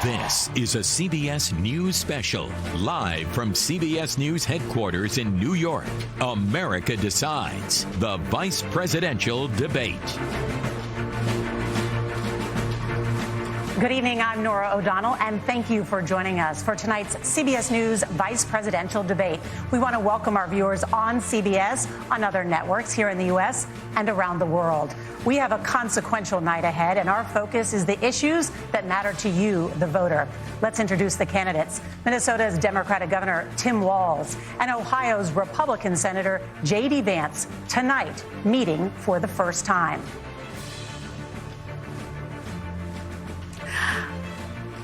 This is a CBS News special, live from CBS News headquarters in New York. America Decides, the vice presidential debate. Good evening, I'm Norah O'Donnell, and thank you for joining us for tonight's CBS News Vice Presidential Debate. We want to welcome our viewers on CBS, on other networks here in the U.S. and around the world. We have a consequential night ahead, and our focus is the issues that matter to you, the voter. Let's introduce the candidates. Minnesota's Democratic Governor Tim Walz and Ohio's Republican Senator J.D. Vance tonight meeting for the first time.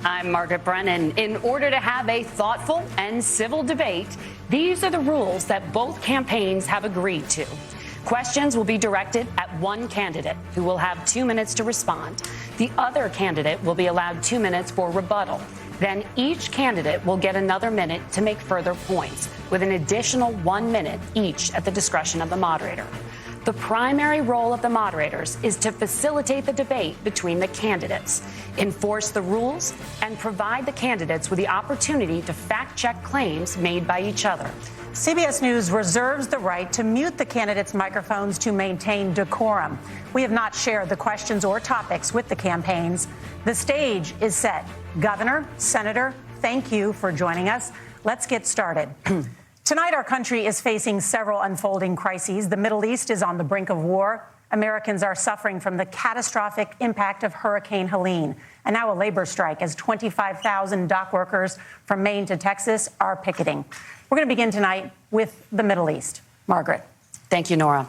I'm Margaret Brennan. In order to have a thoughtful and civil debate, these are the rules that both campaigns have agreed to. Questions will be directed at one candidate, who will have 2 minutes to respond. The other candidate will be allowed 2 minutes for rebuttal. Then each candidate will get another minute to make further points, with an additional 1 minute each at the discretion of the moderator. The primary role of the moderators is to facilitate the debate between the candidates, enforce the rules, and provide the candidates with the opportunity to fact-check claims made by each other. CBS News reserves the right to mute the candidates' microphones to maintain decorum. We have not shared the questions or topics with the campaigns. The stage is set. Governor, Senator, thank you for joining us. Let's get started. Tonight, our country is facing several unfolding crises. The Middle East is on the brink of war. Americans are suffering from the catastrophic impact of Hurricane Helene. And now a labor strike as 25,000 dock workers from Maine to Texas are picketing. We're going to begin tonight with the Middle East. Margaret. Thank you, Nora.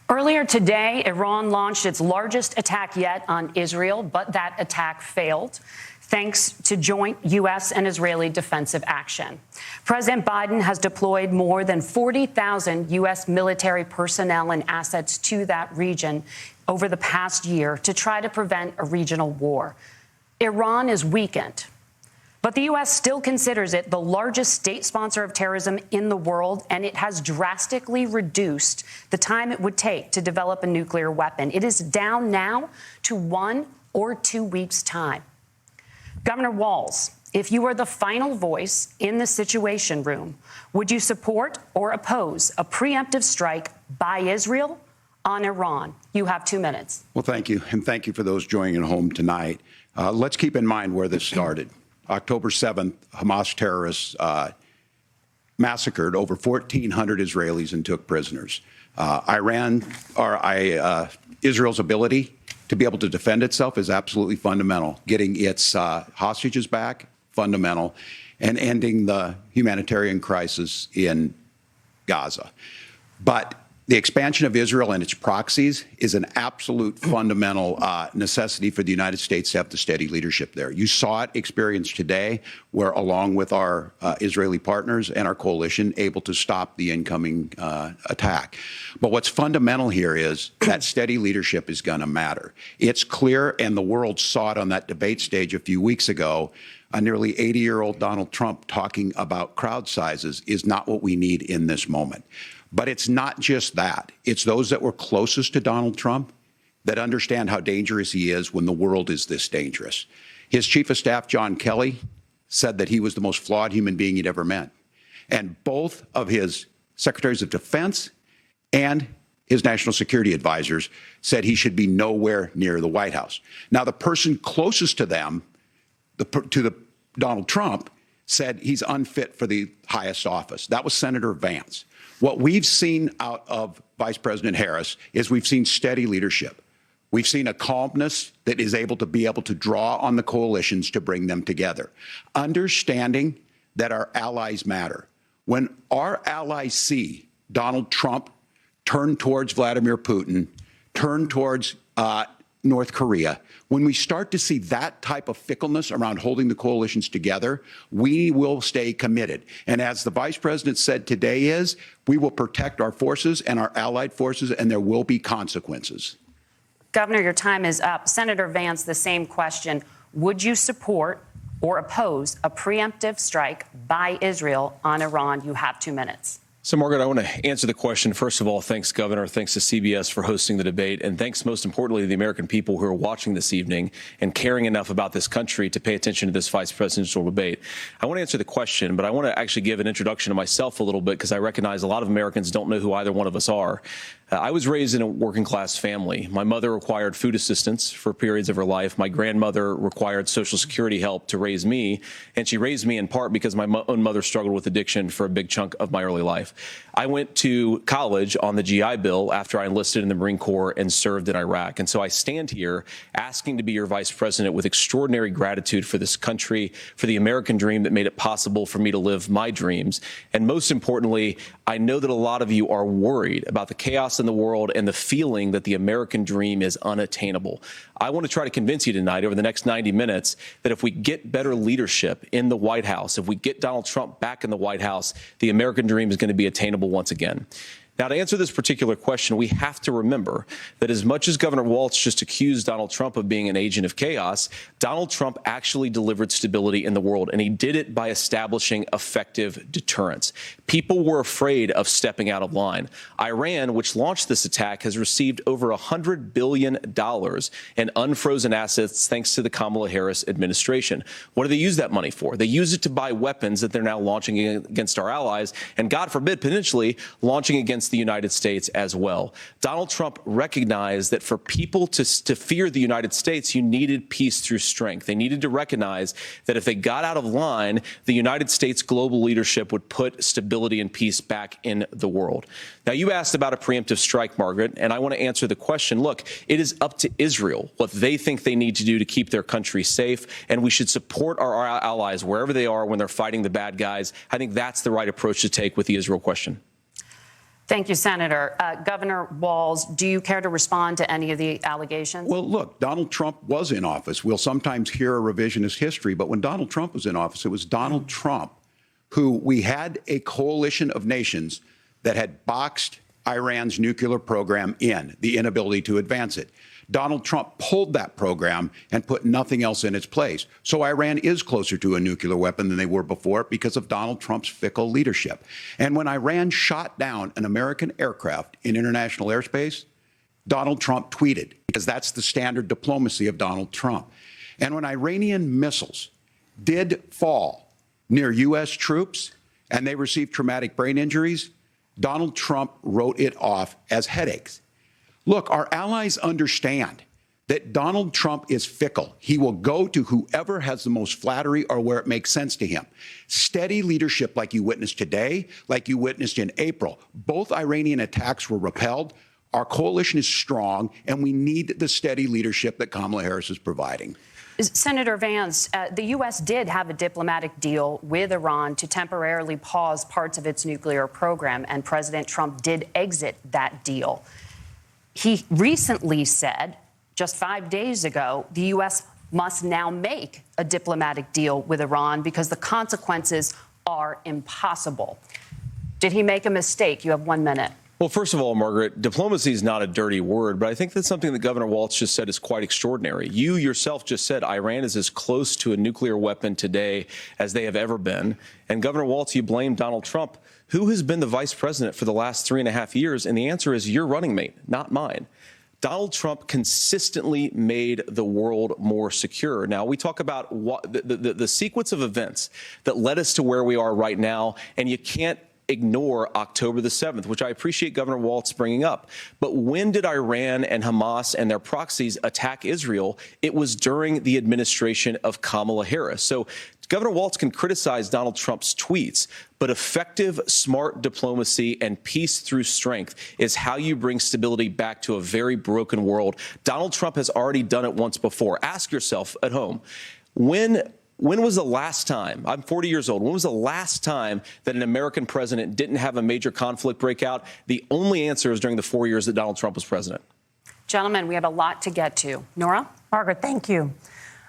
Earlier today, Iran launched its largest attack yet on Israel, but that attack failed, thanks to joint U.S. and Israeli defensive action. President Biden has deployed more than 40,000 U.S. military personnel and assets to that region over the past year to try to prevent a regional war. Iran is weakened, but the U.S. still considers it the largest state sponsor of terrorism in the world, and it has drastically reduced the time it would take to develop a nuclear weapon. It is down now to 1 or 2 weeks' time. Governor Walz, if you were the final voice in the Situation Room, would you support or oppose a preemptive strike by Israel on Iran? You have 2 minutes. Well, thank you. And thank you for those joining at home tonight. Let's keep in mind where this started. October 7th, Hamas terrorists massacred over 1,400 Israelis and took prisoners. Israel's ability to be able to defend itself is absolutely fundamental. Getting its hostages back, fundamental, and ending the humanitarian crisis in Gaza. But the expansion of Israel and its proxies is an absolute fundamental necessity for the United States to have the steady leadership there. You saw it experienced today, where along with our Israeli partners and our coalition, able to stop the incoming attack. But what's fundamental here is that steady leadership is going to matter. It's clear, and the world saw it on that debate stage a few weeks ago. A nearly 80-year-old Donald Trump talking about crowd sizes is not what we need in this moment. But it's not just that. It's those that were closest to Donald Trump that understand how dangerous he is when the world is this dangerous. His chief of staff, John Kelly, said that he was the most flawed human being he'd ever met. And both of his secretaries of defense and his national security advisors said he should be nowhere near the White House. Now, the person closest to them, Donald Trump, said he's unfit for the highest office. That was Senator Vance. What we've seen out of Vice President Harris is we've seen steady leadership. We've seen a calmness that is able to draw on the coalitions to bring them together, understanding that our allies matter. When our allies see Donald Trump turn towards Vladimir Putin, turn towards North Korea, when we start to see that type of fickleness around holding the coalitions together, we will stay committed. And as the vice president said today we will protect our forces and our allied forces, and there will be consequences. Governor, your time is up. Senator Vance, the same question. Would you support or oppose a preemptive strike by Israel on Iran? You have 2 minutes. So, Margaret, I want to answer the question. First of all, thanks, Governor. Thanks to CBS for hosting the debate. And thanks, most importantly, to the American people who are watching this evening and caring enough about this country to pay attention to this vice presidential debate. I want to answer the question, but I want to actually give an introduction to myself a little bit because I recognize a lot of Americans don't know who either one of us are. I was raised in a working class family. My mother required food assistance for periods of her life. My grandmother required Social Security help to raise me. And she raised me in part because my own mother struggled with addiction for a big chunk of my early life. I went to college on the GI Bill after I enlisted in the Marine Corps and served in Iraq. And so I stand here asking to be your vice president with extraordinary gratitude for this country, for the American dream that made it possible for me to live my dreams. And most importantly, I know that a lot of you are worried about the chaos in the world and the feeling that the American dream is unattainable. I want to try to convince you tonight over the next 90 minutes that if we get better leadership in the White House, if we get Donald Trump back in the White House, the American dream is going to be attainable once again. Now, to answer this particular question, we have to remember that as much as Governor Walz just accused Donald Trump of being an agent of chaos, Donald Trump actually delivered stability in the world, and he did it by establishing effective deterrence. People were afraid of stepping out of line. Iran, which launched this attack, has received over $100 billion in unfrozen assets thanks to the Kamala Harris administration. What do they use that money for? They use it to buy weapons that they're now launching against our allies, and God forbid, potentially launching against the United States as well. Donald Trump recognized that for people to fear the United States, you needed peace through strength. They needed to recognize that if they got out of line, the United States global leadership would put stability and peace back in the world. Now, you asked about a preemptive strike, Margaret, and I want to answer the question. Look, it is up to Israel what they think they need to do to keep their country safe, and we should support our allies wherever they are when they're fighting the bad guys. I think that's the right approach to take with the Israel question. Thank you, Senator. Governor Walz, do you care to respond to any of the allegations? Well, look, Donald Trump was in office. We'll sometimes hear a revisionist history, but when Donald Trump was in office, it was Donald Trump who we had a coalition of nations that had boxed Iran's nuclear program in, the inability to advance it. Donald Trump pulled that program and put nothing else in its place. So Iran is closer to a nuclear weapon than they were before because of Donald Trump's fickle leadership. And when Iran shot down an American aircraft in international airspace, Donald Trump tweeted, because that's the standard diplomacy of Donald Trump. And when Iranian missiles did fall near U.S. troops and they received traumatic brain injuries, Donald Trump wrote it off as headaches. Look, our allies understand that Donald Trump is fickle. He will go to whoever has the most flattery or where it makes sense to him. Steady leadership like you witnessed today, like you witnessed in April. Both Iranian attacks were repelled. Our coalition is strong, and we need the steady leadership that Kamala Harris is providing. Senator Vance, the U.S. did have a diplomatic deal with Iran to temporarily pause parts of its nuclear program, and President Trump did exit that deal. He recently said, just 5 days ago, the U.S. must now make a diplomatic deal with Iran because the consequences are impossible. Did he make a mistake? You have 1 minute. Well, first of all, Margaret, diplomacy is not a dirty word, but I think that's something that Governor Walz just said is quite extraordinary. You yourself just said Iran is as close to a nuclear weapon today as they have ever been. And Governor Walz, you blame Donald Trump. Who has been the vice president for the last 3.5 years? And the answer is your running mate, not mine. Donald Trump consistently made the world more secure. Now, we talk about the sequence of events that led us to where we are right now, and you can't ignore October the 7th, which I appreciate Governor Walz bringing up. But when did Iran and Hamas and their proxies attack Israel? It was during the administration of Kamala Harris. So Governor Walz can criticize Donald Trump's tweets, but effective, smart diplomacy and peace through strength is how you bring stability back to a very broken world. Donald Trump has already done it once before. Ask yourself at home, when was the last time, I'm 40 years old, when was the last time that an American president didn't have a major conflict break out? The only answer is during the 4 years that Donald Trump was president. Gentlemen, we have a lot to get to. Nora? Margaret, thank you.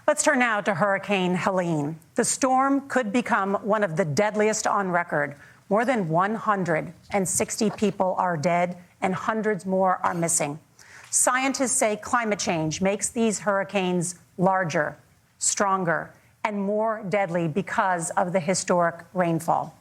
Let's turn now to Hurricane Helene. The storm could become one of the deadliest on record. More than 160 people are dead and hundreds more are missing. Scientists say climate change makes these hurricanes larger, stronger, and more deadly because of the historic rainfall.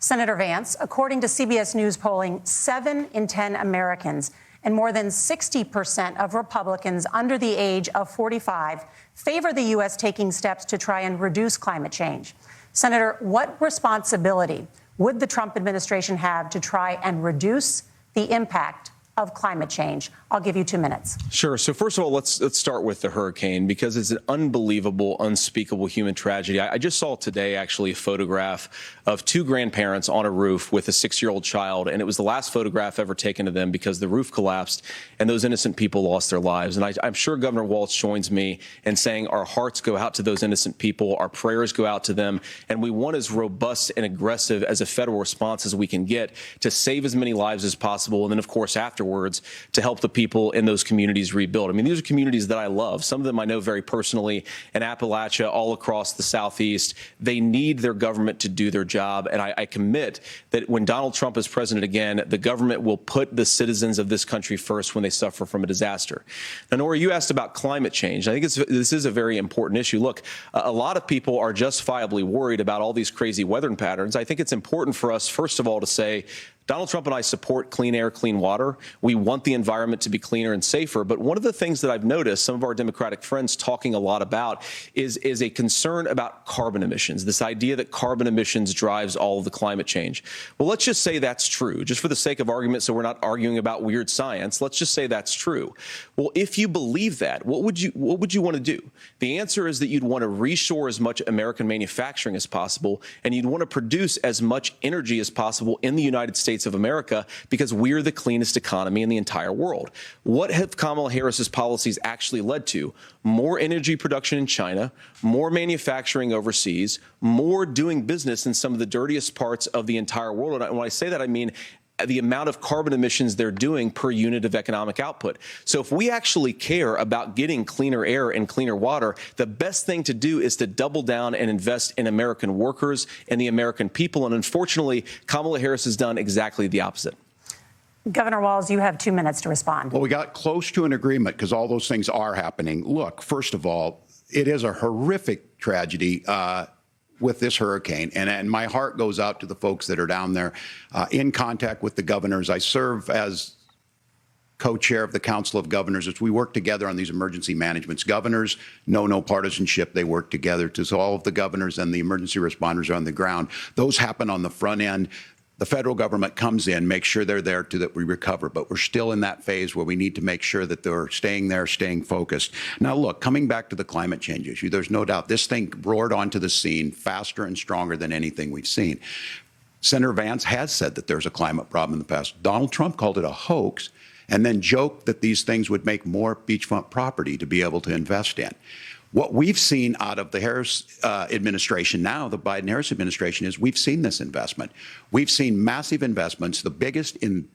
Senator Vance, according to CBS News polling, 7 in 10 Americans and more than 60% of Republicans under the age of 45 favor the U.S. taking steps to try and reduce climate change. Senator, what responsibility would the Trump administration have to try and reduce the impact of climate change? I'll give you 2 minutes. Sure. So first of all, let's start with the hurricane, because it's an unbelievable, unspeakable human tragedy. I just saw today, actually, a photograph of 2 grandparents on a roof with a 6-year-old child, and it was the last photograph ever taken of them because the roof collapsed and those innocent people lost their lives. And I'm sure Governor Walz joins me in saying our hearts go out to those innocent people, our prayers go out to them, and we want as robust and aggressive as a federal response as we can get to save as many lives as possible, and then, of course, afterwards, to help the people in those communities rebuild. I mean, these are communities that I love. Some of them I know very personally in Appalachia, all across the Southeast. They need their government to do their job. And I commit that when Donald Trump is president again, the government will put the citizens of this country first when they suffer from a disaster. Now, Nora, you asked about climate change. I think this is a very important issue. Look, a lot of people are justifiably worried about all these crazy weather patterns. I think it's important for us, first of all, to say, Donald Trump and I support clean air, clean water. We want the environment to be cleaner and safer. But one of the things that I've noticed some of our Democratic friends talking a lot about is a concern about carbon emissions, this idea that carbon emissions drives all of the climate change. Well, let's just say that's true, just for the sake of argument, so we're not arguing about weird science. Let's just say that's true. Well, if you believe that, what would you want to do? The answer is that you'd want to reshore as much American manufacturing as possible, and you'd want to produce as much energy as possible in the United States of America, because we're the cleanest economy in the entire world. What have Kamala Harris's policies actually led to? More energy production in China, more manufacturing overseas, more doing business in some of the dirtiest parts of the entire world. And when I say that, I mean the amount of carbon emissions they're doing per unit of economic output. So if we actually care about getting cleaner air and cleaner water, the best thing to do is to double down and invest in American workers and the American people. And unfortunately, Kamala Harris has done exactly the opposite. Governor Walz, you have 2 minutes to respond. Well, we got close to an agreement because all those things are happening. Look, first of all, it is a horrific tragedy with this hurricane. And my heart goes out to the folks that are down there in contact with the governors. I serve as co-chair of the Council of Governors as we work together on these emergency managements. Governors know no partisanship. They work together. So all of the governors and the emergency responders are on the ground. Those happen on the front end. The federal government comes in, makes sure they're there to that we recover. But we're still in that phase where we need to make sure that they're staying there, staying focused. Now, look, coming back to the climate change issue, there's no doubt this thing roared onto the scene faster and stronger than anything we've seen. Senator Vance has said that there's a climate problem in the past. Donald Trump called it a hoax and then joked that these things would make more beachfront property to be able to invest in. What we've seen out of the Harris administration now, the Biden-Harris administration, is we've seen this investment. We've seen massive investments, the biggest in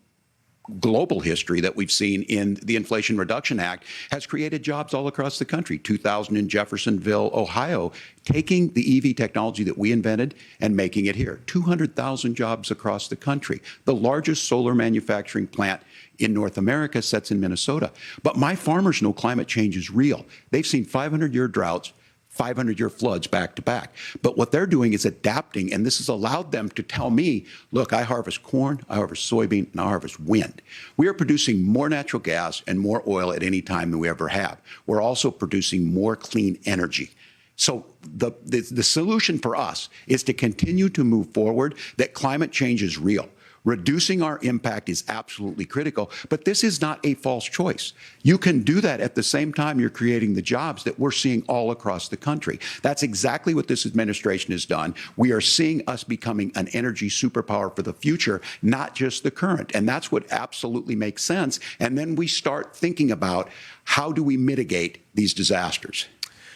global history that we've seen in the Inflation Reduction Act, has created jobs all across the country. 2,000 in Jeffersonville, Ohio, taking the EV technology that we invented and making it here. 200,000 jobs across the country. The largest solar manufacturing plant in North America sits in Minnesota. But my farmers know climate change is real. They've seen 500-year droughts, 500-year floods back to back. But what they're doing is adapting, and this has allowed them to tell me, look, I harvest corn, I harvest soybean, and I harvest wind. We are producing more natural gas and more oil at any time than we ever have. We're also producing more clean energy. So the solution for us is to continue to move forward, that climate change is real. Reducing our impact is absolutely critical, but this is not a false choice. You can do that at the same time you're creating the jobs that we're seeing all across the country. That's exactly what this administration has done. We are seeing us becoming an energy superpower for the future, not just the current. And that's what absolutely makes sense. And then we start thinking about how do we mitigate these disasters.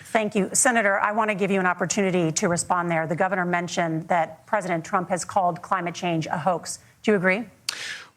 Thank you. Senator, I want to give you an opportunity to respond there. The governor mentioned that President Trump has called climate change a hoax. Do you agree?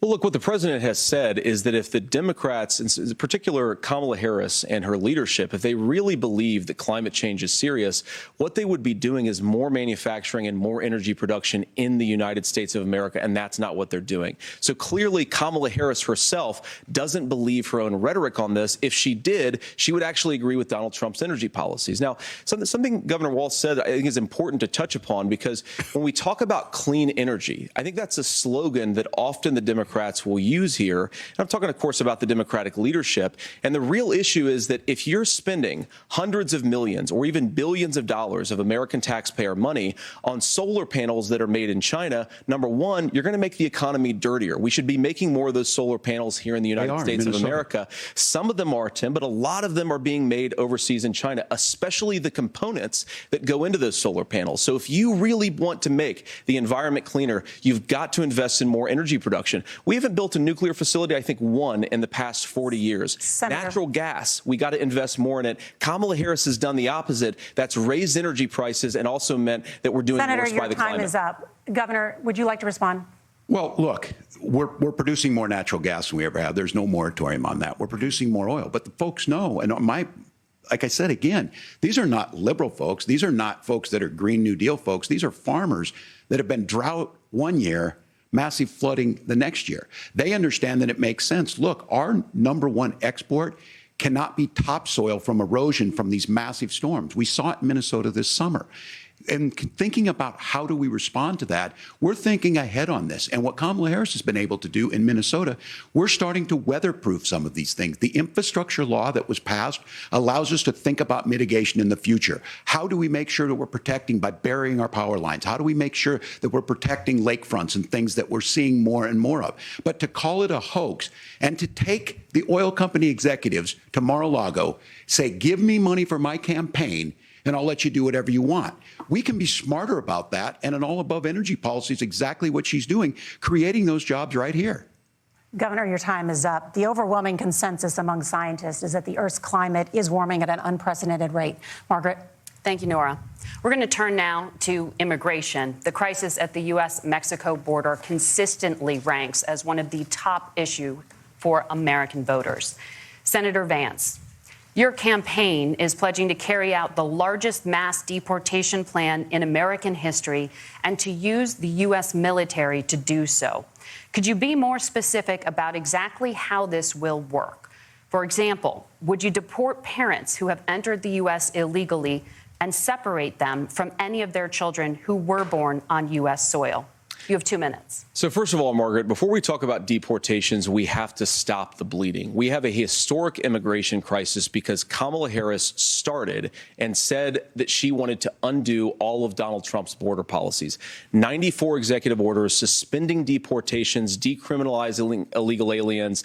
Well, look, what the president has said is that if the Democrats, in particular Kamala Harris and her leadership, if they really believe that climate change is serious, what they would be doing is more manufacturing and more energy production in the United States of America, and that's not what they're doing. So clearly, Kamala Harris herself doesn't believe her own rhetoric on this. If she did, she would actually agree with Donald Trump's energy policies. Now, something Governor Walz said I think is important to touch upon, because when we talk about clean energy, I think that's a slogan that often the Democrats will use here. And I'm talking, of course, about the Democratic leadership. And the real issue is that if you're spending hundreds of millions or even billions of dollars of American taxpayer money on solar panels that are made in China, number one, you're going to make the economy dirtier. We should be making more of those solar panels here in the United States of America. Some of them are, Tim, but a lot of them are being made overseas in China, especially the components that go into those solar panels. So if you really want to make the environment cleaner, you've got to invest in more energy production. We haven't built a nuclear facility, I think, one in the past 40 years. Senator. Natural gas, we got to invest more in it. Kamala Harris has done the opposite. That's raised energy prices and also meant that we're doing worse by the climate. Senator, your time is up. Governor, would you like to respond? Well, look, we're producing more natural gas than we ever have. There's no moratorium on that. We're producing more oil. But the folks know, and like I said, again, these are not liberal folks. These are not folks that are Green New Deal folks. These are farmers that have been drought one year, massive flooding the next year. They understand that it makes sense. Look, our number one export cannot be topsoil from erosion from these massive storms. We saw it in Minnesota this summer. And thinking about how do we respond to that, we're thinking ahead on this. And what Kamala Harris has been able to do in Minnesota, we're starting to weatherproof some of these things. The infrastructure law that was passed allows us to think about mitigation in the future. How do we make sure that we're protecting by burying our power lines? How do we make sure that we're protecting lakefronts and things that we're seeing more and more of? But to call it a hoax and to take the oil company executives to Mar-a-Lago, say, give me money for my campaign, and I'll let you do whatever you want. We can be smarter about that, and an all-above energy policy is exactly what she's doing, creating those jobs right here. Governor, your time is up. The overwhelming consensus among scientists is that the Earth's climate is warming at an unprecedented rate. Margaret? Thank you, Nora. We're going to turn now to immigration. The crisis at the U.S.-Mexico border consistently ranks as one of the top issues for American voters. Senator Vance, your campaign is pledging to carry out the largest mass deportation plan in American history and to use the U.S. military to do so. Could you be more specific about exactly how this will work? For example, would you deport parents who have entered the U.S. illegally and separate them from any of their children who were born on U.S. soil? You have 2 minutes. So first of all, Margaret, before we talk about deportations, we have to stop the bleeding. We have a historic immigration crisis because Kamala Harris started and said that she wanted to undo all of Donald Trump's border policies. 94 executive orders suspending deportations, decriminalizing illegal aliens,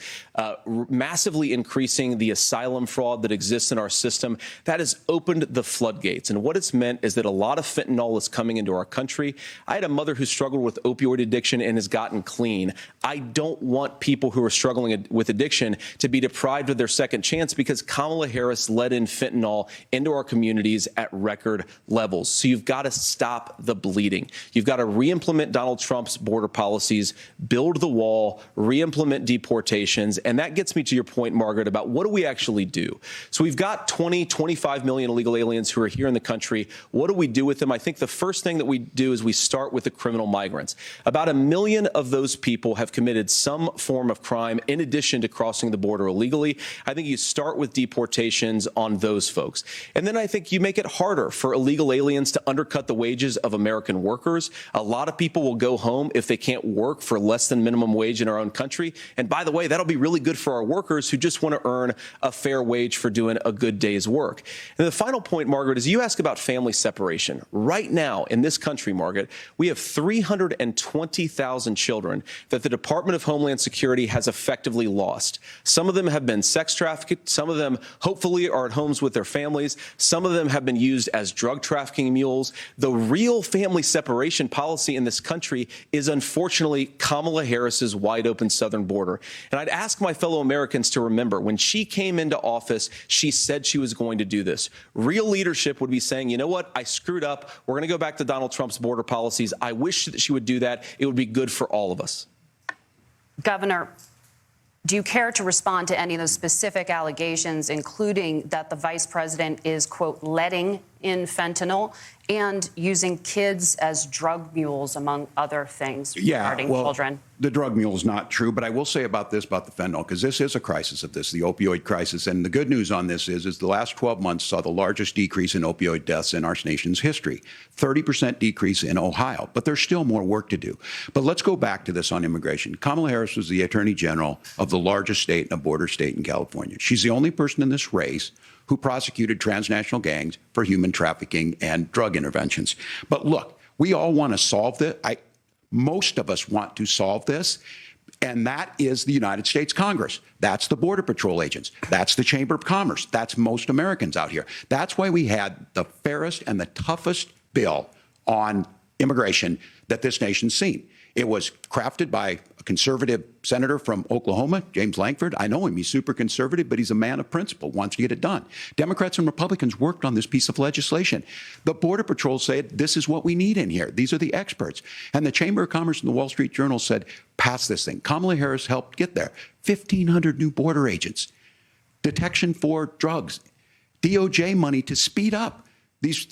massively increasing the asylum fraud that exists in our system. That has opened the floodgates. And what it's meant is that a lot of fentanyl is coming into our country. I had a mother who struggled with opioid addiction and has gotten clean. I don't want people who are struggling with addiction to be deprived of their second chance because Kamala Harris let in fentanyl into our communities at record levels. So you've got to stop the bleeding. You've got to re-implement Donald Trump's border policies, build the wall, re-implement deportations. And that gets me to your point, Margaret, about what do we actually do? So we've got 25 million illegal aliens who are here in the country. What do we do with them? I think the first thing that we do is we start with the criminal migrants. About 1 million of those people have committed some form of crime in addition to crossing the border illegally. I think you start with deportations on those folks. And then I think you make it harder for illegal aliens to undercut the wages of American workers. A lot of people will go home if they can't work for less than minimum wage in our own country. And by the way, that'll be really good for our workers who just want to earn a fair wage for doing a good day's work. And the final point, Margaret, is you ask about family separation. Right now in this country, Margaret, we have 320,000 children that the Department of Homeland Security has effectively lost. Some of them have been sex trafficked. Some of them hopefully are at homes with their families. Some of them have been used as drug trafficking mules. The real family separation policy in this country is unfortunately Kamala Harris's wide open southern border. And I'd ask my fellow Americans to remember when she came into office, she said she was going to do this. Real leadership would be saying, you know what, I screwed up. We're going to go back to Donald Trump's border policies. I wish that she would do that. It would be good for all of us. Governor, do you care to respond to any of those specific allegations, including that the vice president is, quote, letting in fentanyl and using kids as drug mules, among other things regarding children? The drug mule is not true, but I will say about the fentanyl, because this is a crisis of this, the opioid crisis. And the good news on this is the last 12 months saw the largest decrease in opioid deaths in our nation's history, 30% decrease in Ohio. But there's still more work to do. But let's go back to this on immigration. Kamala Harris was the attorney general of the largest state and a border state in California. She's the only person in this race who prosecuted transnational gangs for human trafficking and drug interventions. But look, we all want to solve this. Most of us want to solve this, and that is the United States Congress. That's the Border Patrol agents. That's the Chamber of Commerce. That's most Americans out here. That's why we had the fairest and the toughest bill on immigration that this nation's seen. It was crafted by a conservative senator from Oklahoma, James Lankford. I know him. He's super conservative, but he's a man of principle, wants to get it done. Democrats and Republicans worked on this piece of legislation. The Border Patrol said, this is what we need in here. These are the experts. And the Chamber of Commerce and the Wall Street Journal said, pass this thing. Kamala Harris helped get there. 1,500 new border agents, detection for drugs, DOJ money to speed up these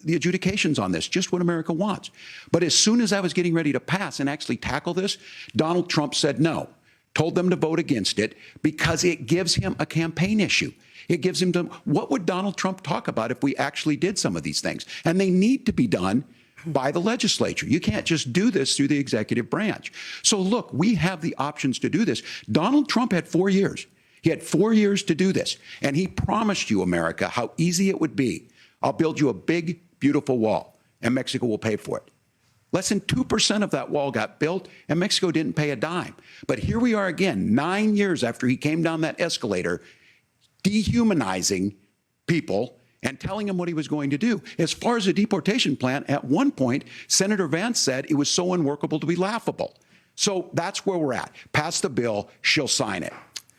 the adjudications on this, just what America wants. But as soon as I was getting ready to pass and actually tackle this, Donald Trump said no, told them to vote against it because it gives him a campaign issue. It gives him to, what would Donald Trump talk about if we actually did some of these things? And they need to be done by the legislature. You can't just do this through the executive branch. So look, we have the options to do this. Donald Trump had 4 years. He had 4 years to do this. And he promised you, America, how easy it would be. I'll build you a big, beautiful wall, and Mexico will pay for it. Less than 2% of that wall got built, and Mexico didn't pay a dime. But here we are again, 9 years after he came down that escalator, dehumanizing people and telling them what he was going to do. As far as the deportation plan, at one point, Senator Vance said it was so unworkable to be laughable. So that's where we're at. Pass the bill, she'll sign it.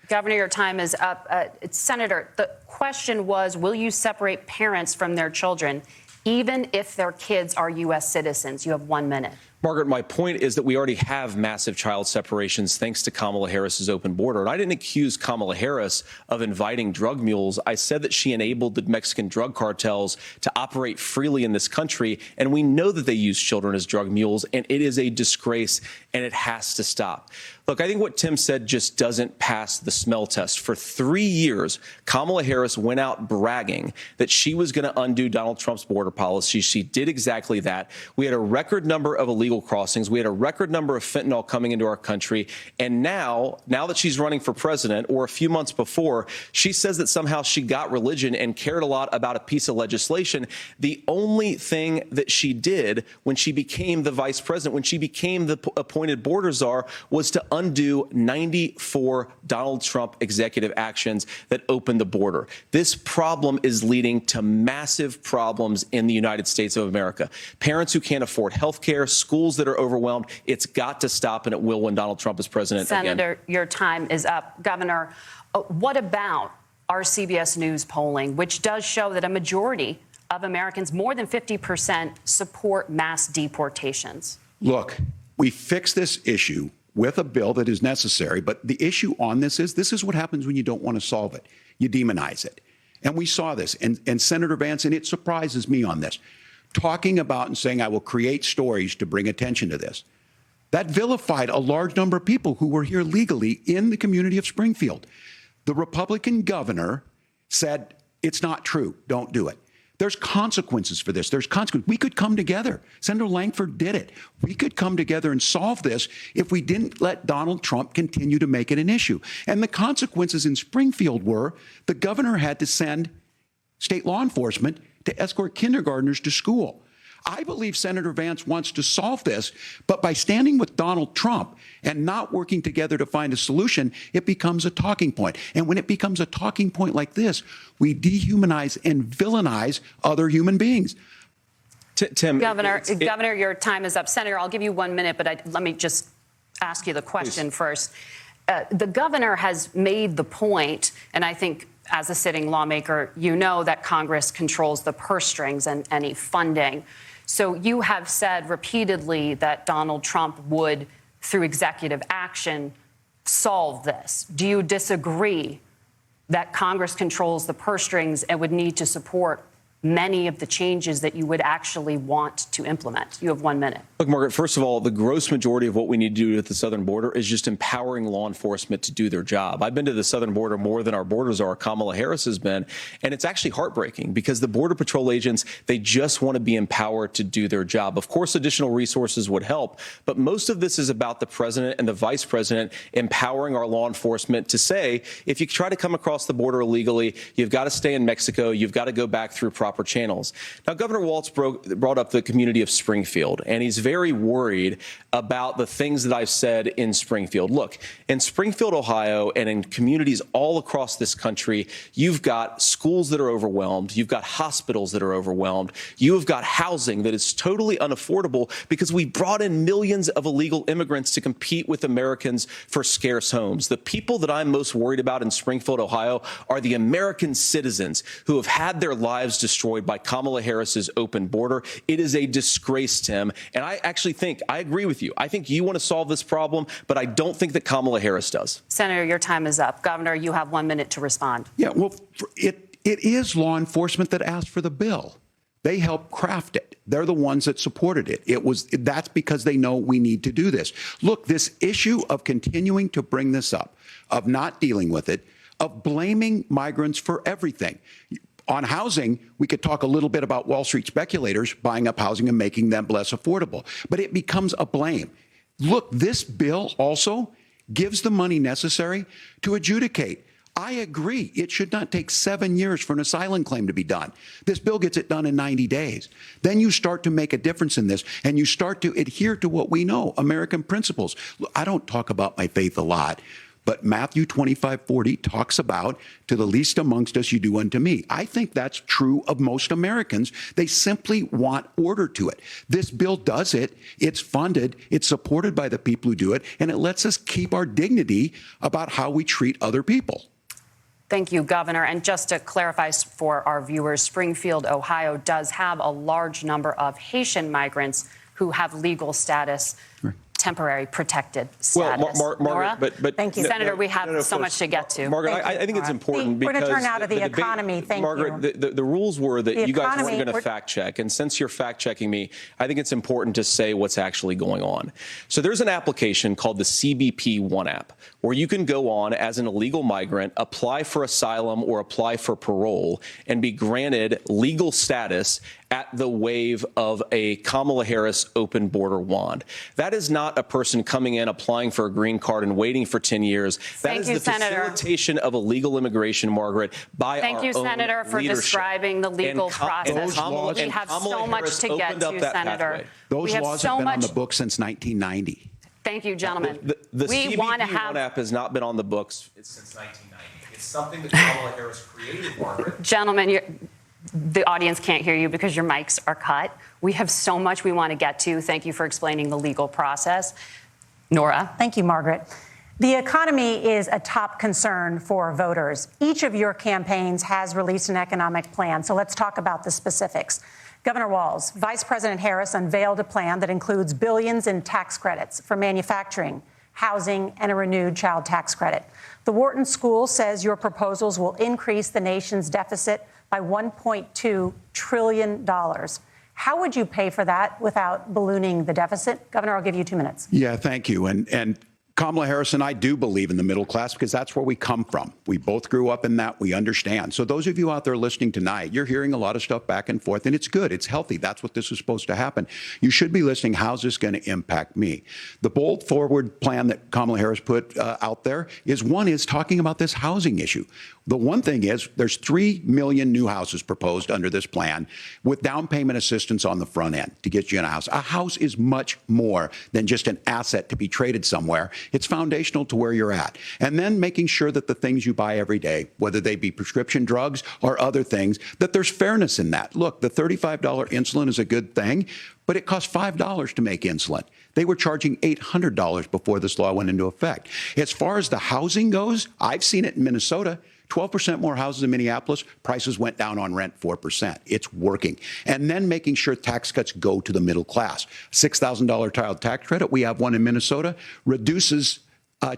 Governor, your time is up. Senator, the question was, will you separate parents from their children, even if their kids are U.S. citizens? You have 1 minute. Margaret, my point is that we already have massive child separations thanks to Kamala Harris's open border. And I didn't accuse Kamala Harris of inviting drug mules. I said that she enabled the Mexican drug cartels to operate freely in this country. And we know that they use children as drug mules. And it is a disgrace, and it has to stop. Look, I think what Tim said just doesn't pass the smell test. For 3 years, Kamala Harris went out bragging that she was going to undo Donald Trump's border policy. She did exactly that. We had a record number of illegal crossings. We had a record number of fentanyl coming into our country. And now that she's running for president, or a few months before, she says that somehow she got religion and cared a lot about a piece of legislation. The only thing that she did when she became the vice president, when she became the appointed border czar, was to undo 94 Donald Trump executive actions that opened the border. This problem is leading to massive problems in the United States of America. Parents who can't afford health care, schools that are overwhelmed. It's got to stop, and it will when Donald Trump is president again. Senator, your time is up. Governor, what about our CBS News polling, which does show that a majority of Americans, more than 50%, support mass deportations? Look, we fix this issue with a bill that is necessary, but the issue on this is what happens when you don't want to solve it. You demonize it. And we saw this. And Senator Vance, and it surprises me on this, talking about and saying, I will create stories to bring attention to this. That vilified a large number of people who were here legally in the community of Springfield. The Republican governor said, it's not true. Don't do it. There's consequences for this. There's consequences. We could come together. Senator Lankford did it. We could come together and solve this if we didn't let Donald Trump continue to make it an issue. And the consequences in Springfield were the governor had to send state law enforcement to escort kindergartners to school. I believe Senator Vance wants to solve this, but by standing with Donald Trump and not working together to find a solution, it becomes a talking point. And when it becomes a talking point like this, we dehumanize and villainize other human beings. Tim, Governor, your time is up. Senator, I'll give you 1 minute, but let me just ask you the question first. The governor has made the point, and I think as a sitting lawmaker, you know that Congress controls the purse strings and any funding. So you have said repeatedly that Donald Trump would through executive action, solve this? Do you disagree that Congress controls the purse strings and would need to support many of the changes that you would actually want to implement? You have 1 minute. Look, Margaret, first of all, the gross majority of what we need to do at the southern border is just empowering law enforcement to do their job. I've been to the southern border more than our borders are. Kamala Harris has been. And it's actually heartbreaking because the Border Patrol agents, they just want to be empowered to do their job. Of course, additional resources would help. But most of this is about the president and the vice president empowering our law enforcement to say, if you try to come across the border illegally, you've got to stay in Mexico. You've got to go back through proper channels. Now, Governor Walz brought up the community of Springfield, and he's very worried about the things that I've said in Springfield. Look, in Springfield, Ohio, and in communities all across this country, you've got schools that are overwhelmed. You've got hospitals that are overwhelmed. You've got housing that is totally unaffordable because we brought in millions of illegal immigrants to compete with Americans for scarce homes. The people that I'm most worried about in Springfield, Ohio, are the American citizens who have had their lives destroyed by Kamala Harris's open border. It is a disgrace, Tim. And I actually think, I agree with you. I think you want to solve this problem, but I don't think that Kamala Harris does. Senator, your time is up. Governor, you have 1 minute to respond. Yeah, well, it is law enforcement that asked for the bill. They helped craft it. They're the ones that supported it. That's because they know we need to do this. Look, this issue of continuing to bring this up, of not dealing with it, of blaming migrants for everything. On housing, we could talk a little bit about Wall Street speculators buying up housing and making them less affordable, but it becomes a blame. Look, this bill also gives the money necessary to adjudicate. I agree. It should not take 7 years for an asylum claim to be done. This bill gets it done in 90 days. Then you start to make a difference in this, and you start to adhere to what we know, American principles. Look, I don't talk about my faith a lot, but Matthew 25:40 talks about, to the least amongst us you do unto me. I think that's true of most Americans. They simply want order to it. This bill does it. It's funded. It's supported by the people who do it. And it lets us keep our dignity about how we treat other people. Thank you, Governor. And just to clarify for our viewers, Springfield, Ohio does have a large number of Haitian migrants who have legal status. Right. Temporary protected status. Well, Margaret, but thank you, Senator. We have so much to get to. Margaret, I think it's important because we're going to turn out of the economy. Thank Margaret, you. The rules were that you guys weren't going to fact check, and since you're fact checking me, I think it's important to say what's actually going on. So there's an application called the CBP One app, where you can go on as an illegal migrant, apply for asylum or apply for parole, and be granted legal status at the wave of a Kamala Harris open border wand. That is not a person coming in, applying for a green card and waiting for 10 years. That is the facilitation of illegal immigration, Margaret, by our own leadership. Thank you, Senator, for describing the legal process. We have so much to get to, Senator. Those laws have been on the books since 1990. Thank you, gentlemen. The CBP One app has not been on the books since 1990. It's something that Kamala Harris created, Margaret. Gentlemen, the audience can't hear you because your mics are cut. We have so much we want to get to. Thank you for explaining the legal process. Nora. Thank you, Margaret. The economy is a top concern for voters. Each of your campaigns has released an economic plan, so let's talk about the specifics. Governor Walz, Vice President Harris unveiled a plan that includes billions in tax credits for manufacturing, housing, and a renewed child tax credit. The Wharton School says your proposals will increase the nation's deficit by $1.2 trillion. How would you pay for that without ballooning the deficit? Governor, I'll give you 2 minutes. Yeah, thank you. And Kamala Harris and I do believe in the middle class because that's where we come from. We both grew up in that. We understand. So those of you out there listening tonight, you're hearing a lot of stuff back and forth, and it's good. It's healthy. That's what this is supposed to happen. You should be listening. How's this going to impact me? The bold forward plan that Kamala Harris put out there is talking about this housing issue. The one thing is there's 3 million new houses proposed under this plan with down payment assistance on the front end to get you in a house. A house is much more than just an asset to be traded somewhere. It's foundational to where you're at. And then making sure that the things you buy every day, whether they be prescription drugs or other things, that there's fairness in that. Look, the $35 insulin is a good thing, but it costs $5 to make insulin. They were charging $800 before this law went into effect. As far as the housing goes, I've seen it in Minnesota. 12% more houses in Minneapolis, prices went down on rent 4%. It's working. And then making sure tax cuts go to the middle class. $6,000 child tax credit, we have one in Minnesota, reduces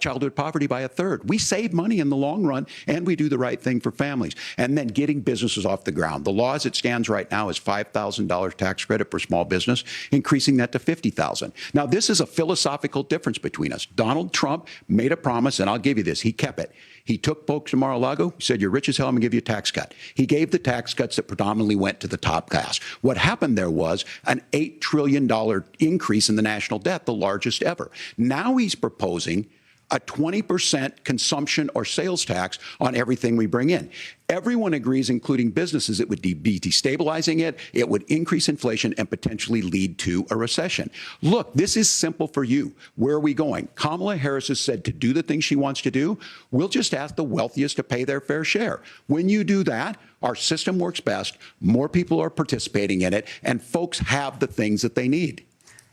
childhood poverty by a third. We save money in the long run, and we do the right thing for families. And then getting businesses off the ground. The law as it stands right now is $5,000 tax credit for small business, increasing that to $50,000. Now, this is a philosophical difference between us. Donald Trump made a promise, and I'll give you this. He kept it. He took folks to Mar-a-Lago. He said, you're rich as hell, I'm going to give you a tax cut. He gave the tax cuts that predominantly went to the top class. What happened there was an $8 trillion increase in the national debt, the largest ever. Now he's proposing a 20% consumption or sales tax on everything we bring in. Everyone agrees, including businesses, it would be destabilizing it, it would increase inflation and potentially lead to a recession. Look, this is simple for you. Where are we going? Kamala Harris has said to do the things she wants to do, we'll just ask the wealthiest to pay their fair share. When you do that, our system works best, more people are participating in it, and folks have the things that they need.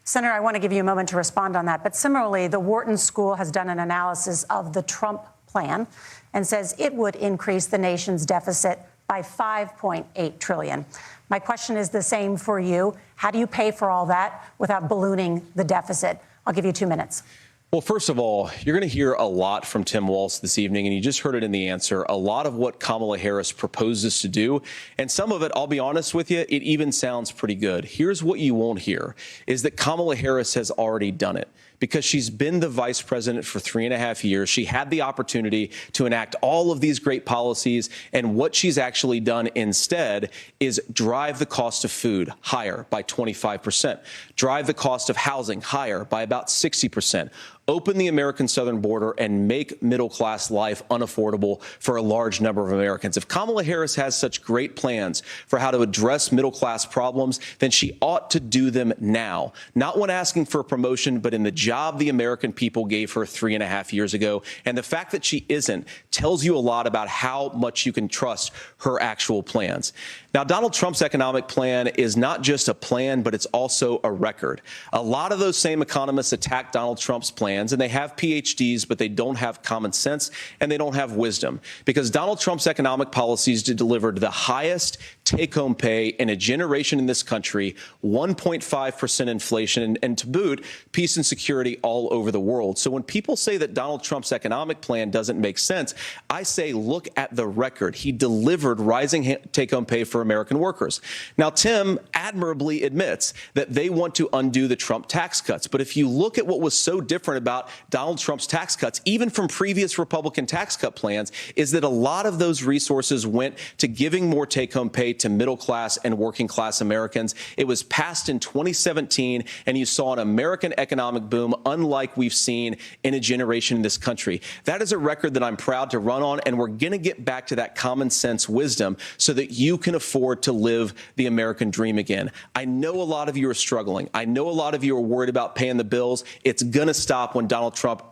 Senator, I want to give you a moment to respond on that. But similarly, the Wharton School has done an analysis of the Trump plan and says it would increase the nation's deficit by $5.8 trillion. My question is the same for you. How do you pay for all that without ballooning the deficit? I'll give you 2 minutes. Well, first of all, you're going to hear a lot from Tim Walz this evening, and you just heard it in the answer, a lot of what Kamala Harris proposes to do. And some of it, I'll be honest with you, it even sounds pretty good. Here's what you won't hear, is that Kamala Harris has already done it. Because she's been the vice president for 3.5 years. She had the opportunity to enact all of these great policies. And what she's actually done instead is drive the cost of food higher by 25%, drive the cost of housing higher by about 60%, open the American southern border and make middle-class life unaffordable for a large number of Americans. If Kamala Harris has such great plans for how to address middle-class problems, then she ought to do them now, not when asking for a promotion, but in the job the American people gave her 3.5 years ago. And the fact that she isn't tells you a lot about how much you can trust her actual plans. Now, Donald Trump's economic plan is not just a plan, but it's also a record. A lot of those same economists attack Donald Trump's plans, and they have PhDs, but they don't have common sense and they don't have wisdom, because Donald Trump's economic policies delivered the highest take-home pay in a generation in this country, 1.5% inflation, and to boot, peace and security all over the world. So when people say that Donald Trump's economic plan doesn't make sense, I say, look at the record. He delivered rising take-home pay for American workers. Now, Tim admirably admits that they want to undo the Trump tax cuts. But if you look at what was so different about Donald Trump's tax cuts, even from previous Republican tax cut plans, is that a lot of those resources went to giving more take-home pay to middle-class and working-class Americans. It was passed in 2017, and you saw an American economic boom unlike we've seen in a generation in this country. That is a record that I'm proud to run on, and we're going to get back to that common sense wisdom so that you can afford to live the American dream again. I know a lot of you are struggling. I know a lot of you are worried about paying the bills. It's going to stop when Donald Trump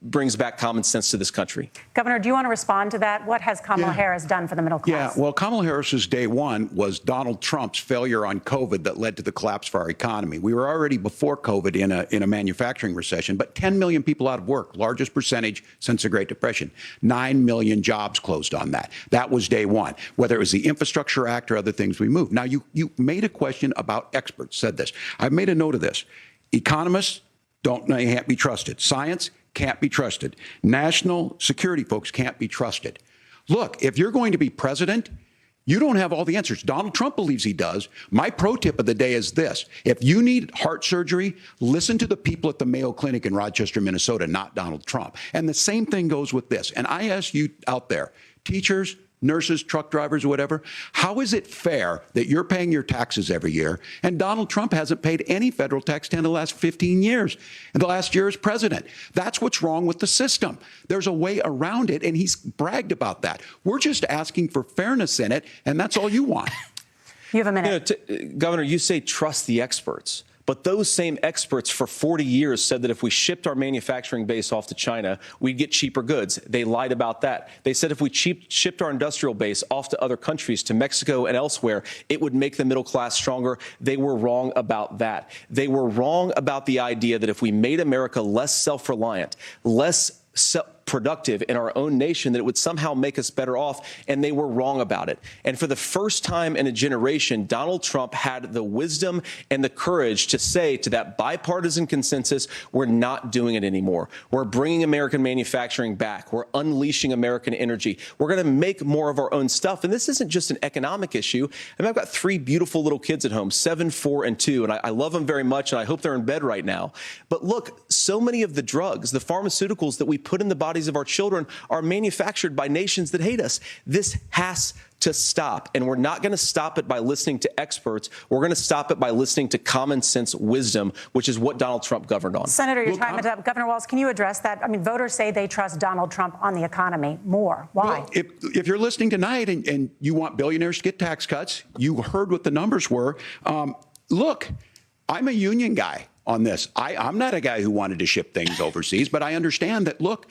brings back common sense to this country. Governor, do you want to respond to that? What has Kamala Harris done for the middle class? Yeah, well, Kamala Harris's day one was Donald Trump's failure on COVID that led to the collapse of our economy. We were already before COVID in a manufacturing recession, but 10 million people out of work, largest percentage since the Great Depression. 9 million jobs closed on that. That was day one. Whether it was the Infrastructure Act or other things we moved. Now, you made a question about experts, said this. I've made a note of this. Economists can't be trusted. Science can't be trusted. National security folks can't be trusted. Look, if you're going to be president, you don't have all the answers. Donald Trump believes he does. My pro tip of the day is this. If you need heart surgery, listen to the people at the Mayo Clinic in Rochester, Minnesota, not Donald Trump. And the same thing goes with this. And I ask you out there, teachers, nurses, truck drivers, or whatever, how is it fair that you're paying your taxes every year and Donald Trump hasn't paid any federal tax in the last 15 years, and the last year as president? That's what's wrong with the system. There's a way around it, and he's bragged about that. We're just asking for fairness in it, and that's all you want. You have a minute. Governor, you say trust the experts. But those same experts for 40 years said that if we shipped our manufacturing base off to China, we'd get cheaper goods. They lied about that. They said if we shipped our industrial base off to other countries, to Mexico and elsewhere, it would make the middle class stronger. They were wrong about that. They were wrong about the idea that if we made America less self-reliant, less productive in our own nation, that it would somehow make us better off, and they were wrong about it. And for the first time in a generation, Donald Trump had the wisdom and the courage to say to that bipartisan consensus, we're not doing it anymore. We're bringing American manufacturing back. We're unleashing American energy. We're going to make more of our own stuff. And this isn't just an economic issue. I mean, I've got 3 beautiful little kids at home, 7, 4, and 2, and I love them very much, and I hope they're in bed right now. But look, so many of the drugs, the pharmaceuticals that we put in the bodies of our children are manufactured by nations that hate us. This has to stop. And we're not going to stop it by listening to experts. We're going to stop it by listening to common sense wisdom, which is what Donald Trump governed on. Senator, your time is up. Governor Walz, can you address that? I mean, voters say they trust Donald Trump on the economy more. Why? Well, if you're listening tonight and you want billionaires to get tax cuts, you heard what the numbers were. Look, I'm a union guy on this. I'm not a guy who wanted to ship things overseas, but I understand that, look,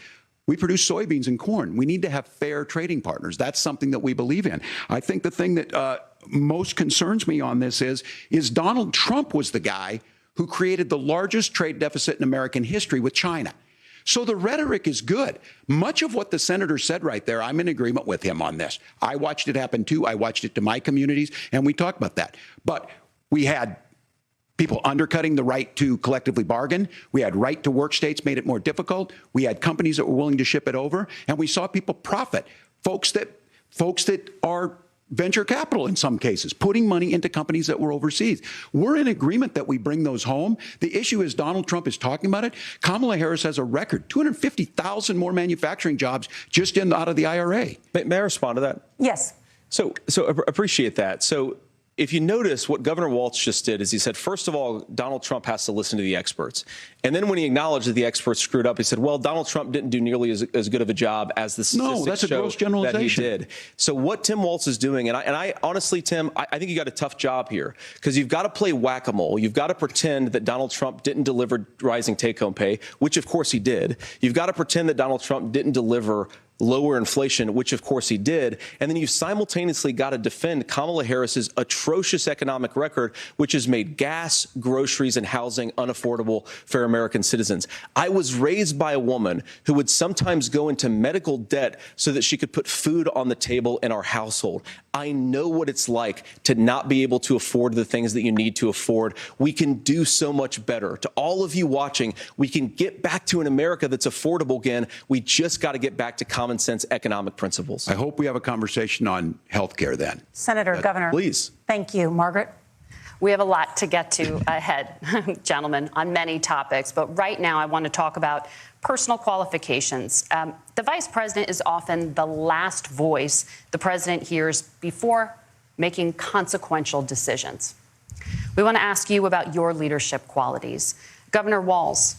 we produce soybeans and corn. We need to have fair trading partners. That's something that we believe in. I think the thing that most concerns me on this is Donald Trump was the guy who created the largest trade deficit in American history with China. So the rhetoric is good. Much of what the senator said right there, I'm in agreement with him on this. I watched it happen too. I watched it to my communities, and we talked about that. But we had people undercutting the right to collectively bargain. We had right to work states made it more difficult. We had companies that were willing to ship it over, and we saw people profit. Folks that are venture capital in some cases, putting money into companies that were overseas. We're in agreement that we bring those home. The issue is Donald Trump is talking about it. Kamala Harris has a record, 250,000 more manufacturing jobs just out of the IRA. May I respond to that? Yes. So appreciate that. So if you notice, what Governor Walz just did is he said, first of all, Donald Trump has to listen to the experts. And then when he acknowledged that the experts screwed up, he said, well, Donald Trump didn't do nearly as good of a job as the statistics that's a gross generalization. that he did. So what Tim Walz is doing, and I honestly, Tim, I think you got a tough job here, because you've got to play whack-a-mole. You've got to pretend that Donald Trump didn't deliver rising take-home pay, which of course he did. You've got to pretend that Donald Trump didn't deliver lower inflation, which of course he did. And then you simultaneously got to defend Kamala Harris's atrocious economic record, which has made gas, groceries, and housing unaffordable for American citizens. I was raised by a woman who would sometimes go into medical debt so that she could put food on the table in our household. I know what it's like to not be able to afford the things that you need to afford. We can do so much better. To all of you watching, we can get back to an America that's affordable again. We just got to get back to common sense economic principles. I hope we have a conversation on health care then. Senator, Governor. Please. Thank you. Margaret? We have a lot to get to ahead, gentlemen, on many topics. But right now, I want to talk about personal qualifications. The vice president is often the last voice the president hears before making consequential decisions. We want to ask you about your leadership qualities. Governor Walz,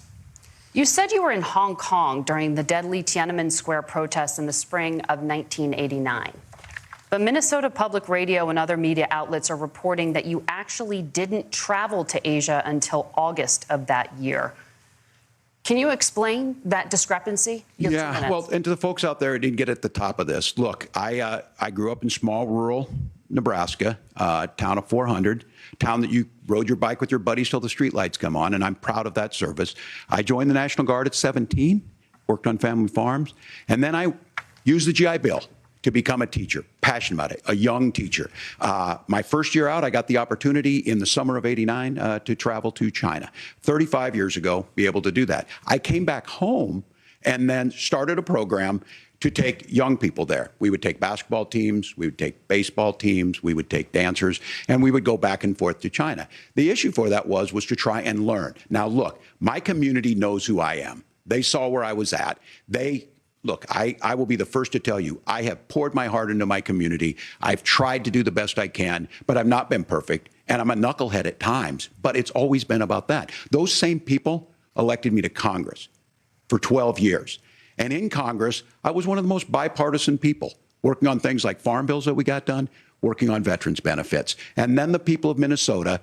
you said you were in Hong Kong during the deadly Tiananmen Square protests in the spring of 1989. But Minnesota Public Radio and other media outlets are reporting that you actually didn't travel to Asia until August of that year. Can you explain that discrepancy? Yeah, well, and to the folks out there who didn't get at the top of this, look, I grew up in small rural Nebraska, town of 400, town that you rode your bike with your buddies till the streetlights come on, and I'm proud of that service. I joined the National Guard at 17, worked on family farms, and then I used the GI Bill to become a teacher, passionate about it, a young teacher. My first year out, I got the opportunity in the summer of '89 to travel to China. 35 years ago, be able to do that. I came back home and then started a program to take young people there. We would take basketball teams, we would take baseball teams, we would take dancers, and we would go back and forth to China. The issue for that was to try and learn. Now, look, my community knows who I am. They saw where I was at. Look, I will be the first to tell you, I have poured my heart into my community. I've tried to do the best I can, but I've not been perfect. And I'm a knucklehead at times, but it's always been about that. Those same people elected me to Congress for 12 years. And in Congress, I was one of the most bipartisan people, working on things like farm bills that we got done, working on veterans benefits. And then the people of Minnesota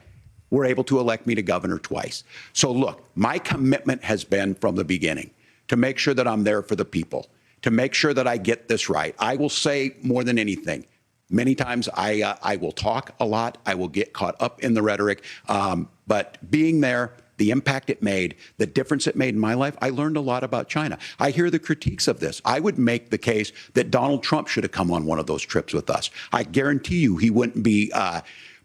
were able to elect me to governor twice. So look, my commitment has been from the beginning to make sure that I'm there for the people, to make sure that I get this right. I will say more than anything, many times I will talk a lot. I will get caught up in the rhetoric. But being there, the impact it made, the difference it made in my life, I learned a lot about China. I hear the critiques of this. I would make the case that Donald Trump should have come on one of those trips with us. I guarantee you he wouldn't be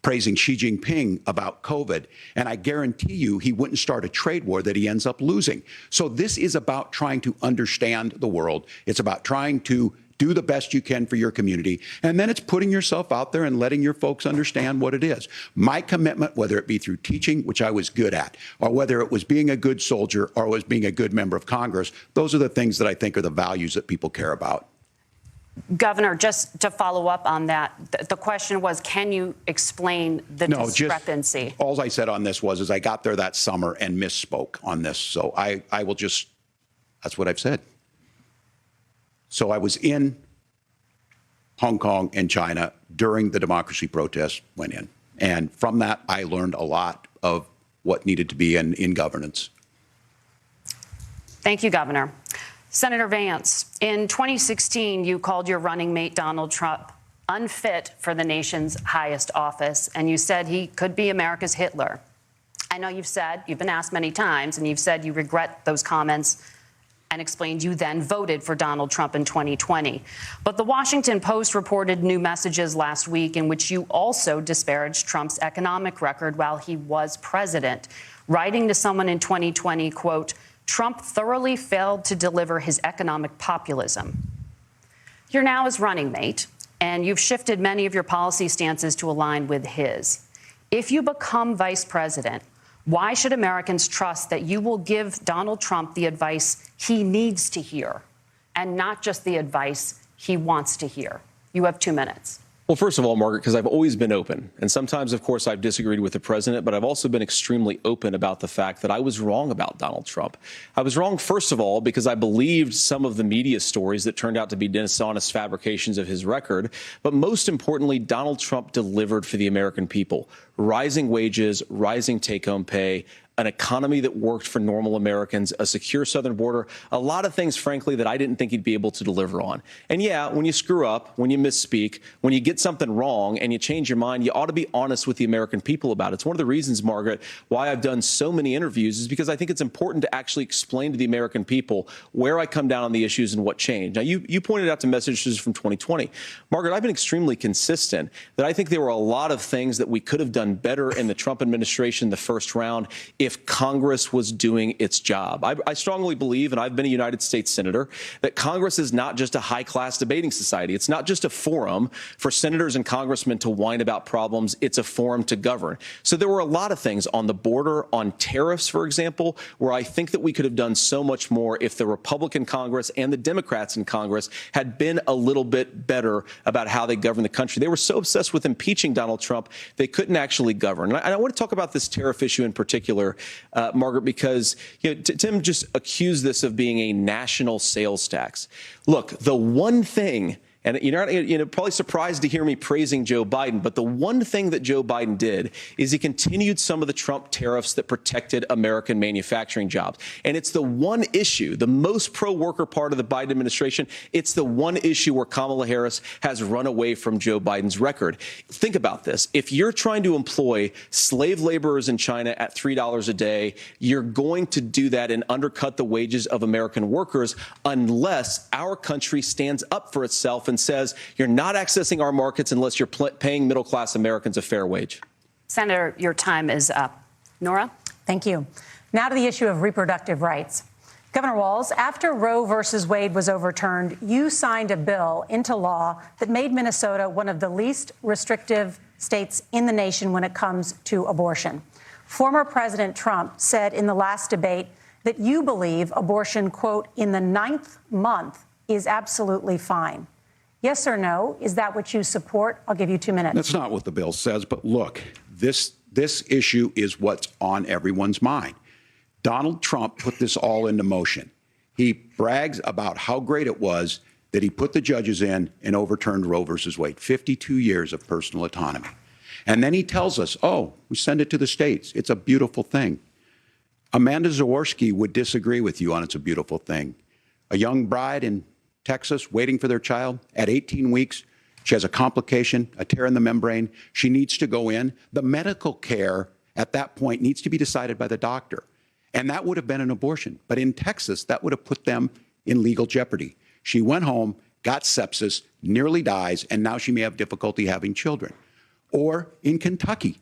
praising Xi Jinping about COVID. And I guarantee you he wouldn't start a trade war that he ends up losing. So this is about trying to understand the world. It's about trying to do the best you can for your community. And then it's putting yourself out there and letting your folks understand what it is. My commitment, whether it be through teaching, which I was good at, or whether it was being a good soldier or was being a good member of Congress, those are the things that I think are the values that people care about. Governor, just to follow up on that, the question was, can you explain the discrepancy? All I said on this was I got there that summer and misspoke on this. So I will just, that's what I've said. So I was in Hong Kong and China during the democracy protests went in. And from that, I learned a lot of what needed to be in governance. Thank you, Governor. Senator Vance, in 2016, you called your running mate, Donald Trump, unfit for the nation's highest office, and you said he could be America's Hitler. I know you've been asked many times, and you've said you regret those comments and explained you then voted for Donald Trump in 2020. But the Washington Post reported new messages last week in which you also disparaged Trump's economic record while he was president, writing to someone in 2020, quote, Trump thoroughly failed to deliver his economic populism. You're now his running mate, and you've shifted many of your policy stances to align with his. If you become vice president, why should Americans trust that you will give Donald Trump the advice he needs to hear and not just the advice he wants to hear? You have 2 minutes. Well, first of all, Margaret, because I've always been open. And sometimes, of course, I've disagreed with the president, but I've also been extremely open about the fact that I was wrong about Donald Trump. I was wrong, first of all, because I believed some of the media stories that turned out to be dishonest fabrications of his record. But most importantly, Donald Trump delivered for the American people. Rising wages, rising take-home pay, an economy that worked for normal Americans, a secure southern border, a lot of things, frankly, that I didn't think he'd be able to deliver on. And yeah, when you screw up, when you misspeak, when you get something wrong and you change your mind, you ought to be honest with the American people about it. It's one of the reasons, Margaret, why I've done so many interviews is because I think it's important to actually explain to the American people where I come down on the issues and what changed. Now, you pointed out to messages from 2020. Margaret, I've been extremely consistent that I think there were a lot of things that we could have done better in the Trump administration the first round if Congress was doing its job. I strongly believe, and I've been a United States senator, that Congress is not just a high-class debating society. It's not just a forum for senators and congressmen to whine about problems. It's a forum to govern. So there were a lot of things on the border, on tariffs, for example, where I think that we could have done so much more if the Republican Congress and the Democrats in Congress had been a little bit better about how they govern the country. They were so obsessed with impeaching Donald Trump, they couldn't actually govern. And I want to talk about this tariff issue in particular, Margaret, because Tim just accused this of being a national sales tax. Look, the one thing, and you're probably surprised to hear me praising Joe Biden, but the one thing that Joe Biden did is he continued some of the Trump tariffs that protected American manufacturing jobs. And it's the one issue, the most pro-worker part of the Biden administration, it's the one issue where Kamala Harris has run away from Joe Biden's record. Think about this. If you're trying to employ slave laborers in China at $3 a day, you're going to do that and undercut the wages of American workers unless our country stands up for itself and says you're not accessing our markets unless you're paying middle-class Americans a fair wage. Senator, your time is up. Nora? Thank you. Now to the issue of reproductive rights. Governor Walz, after Roe versus Wade was overturned, you signed a bill into law that made Minnesota one of the least restrictive states in the nation when it comes to abortion. Former President Trump said in the last debate that you believe abortion, quote, in the 9th month is absolutely fine. Yes or no? Is that what you support? I'll give you 2 minutes. That's not what the bill says. But look, this issue is what's on everyone's mind. Donald Trump put this all into motion. He brags about how great it was that he put the judges in and overturned Roe versus Wade, 52 years of personal autonomy. And then he tells us, oh, we send it to the states. It's a beautiful thing. Amanda Zaworski would disagree with you on it's a beautiful thing. A young bride in Texas waiting for their child at 18 weeks. She has a complication, a tear in the membrane. She needs to go in. The medical care at that point needs to be decided by the doctor. And that would have been an abortion. But in Texas, that would have put them in legal jeopardy. She went home, got sepsis, nearly dies, and now she may have difficulty having children. Or in Kentucky,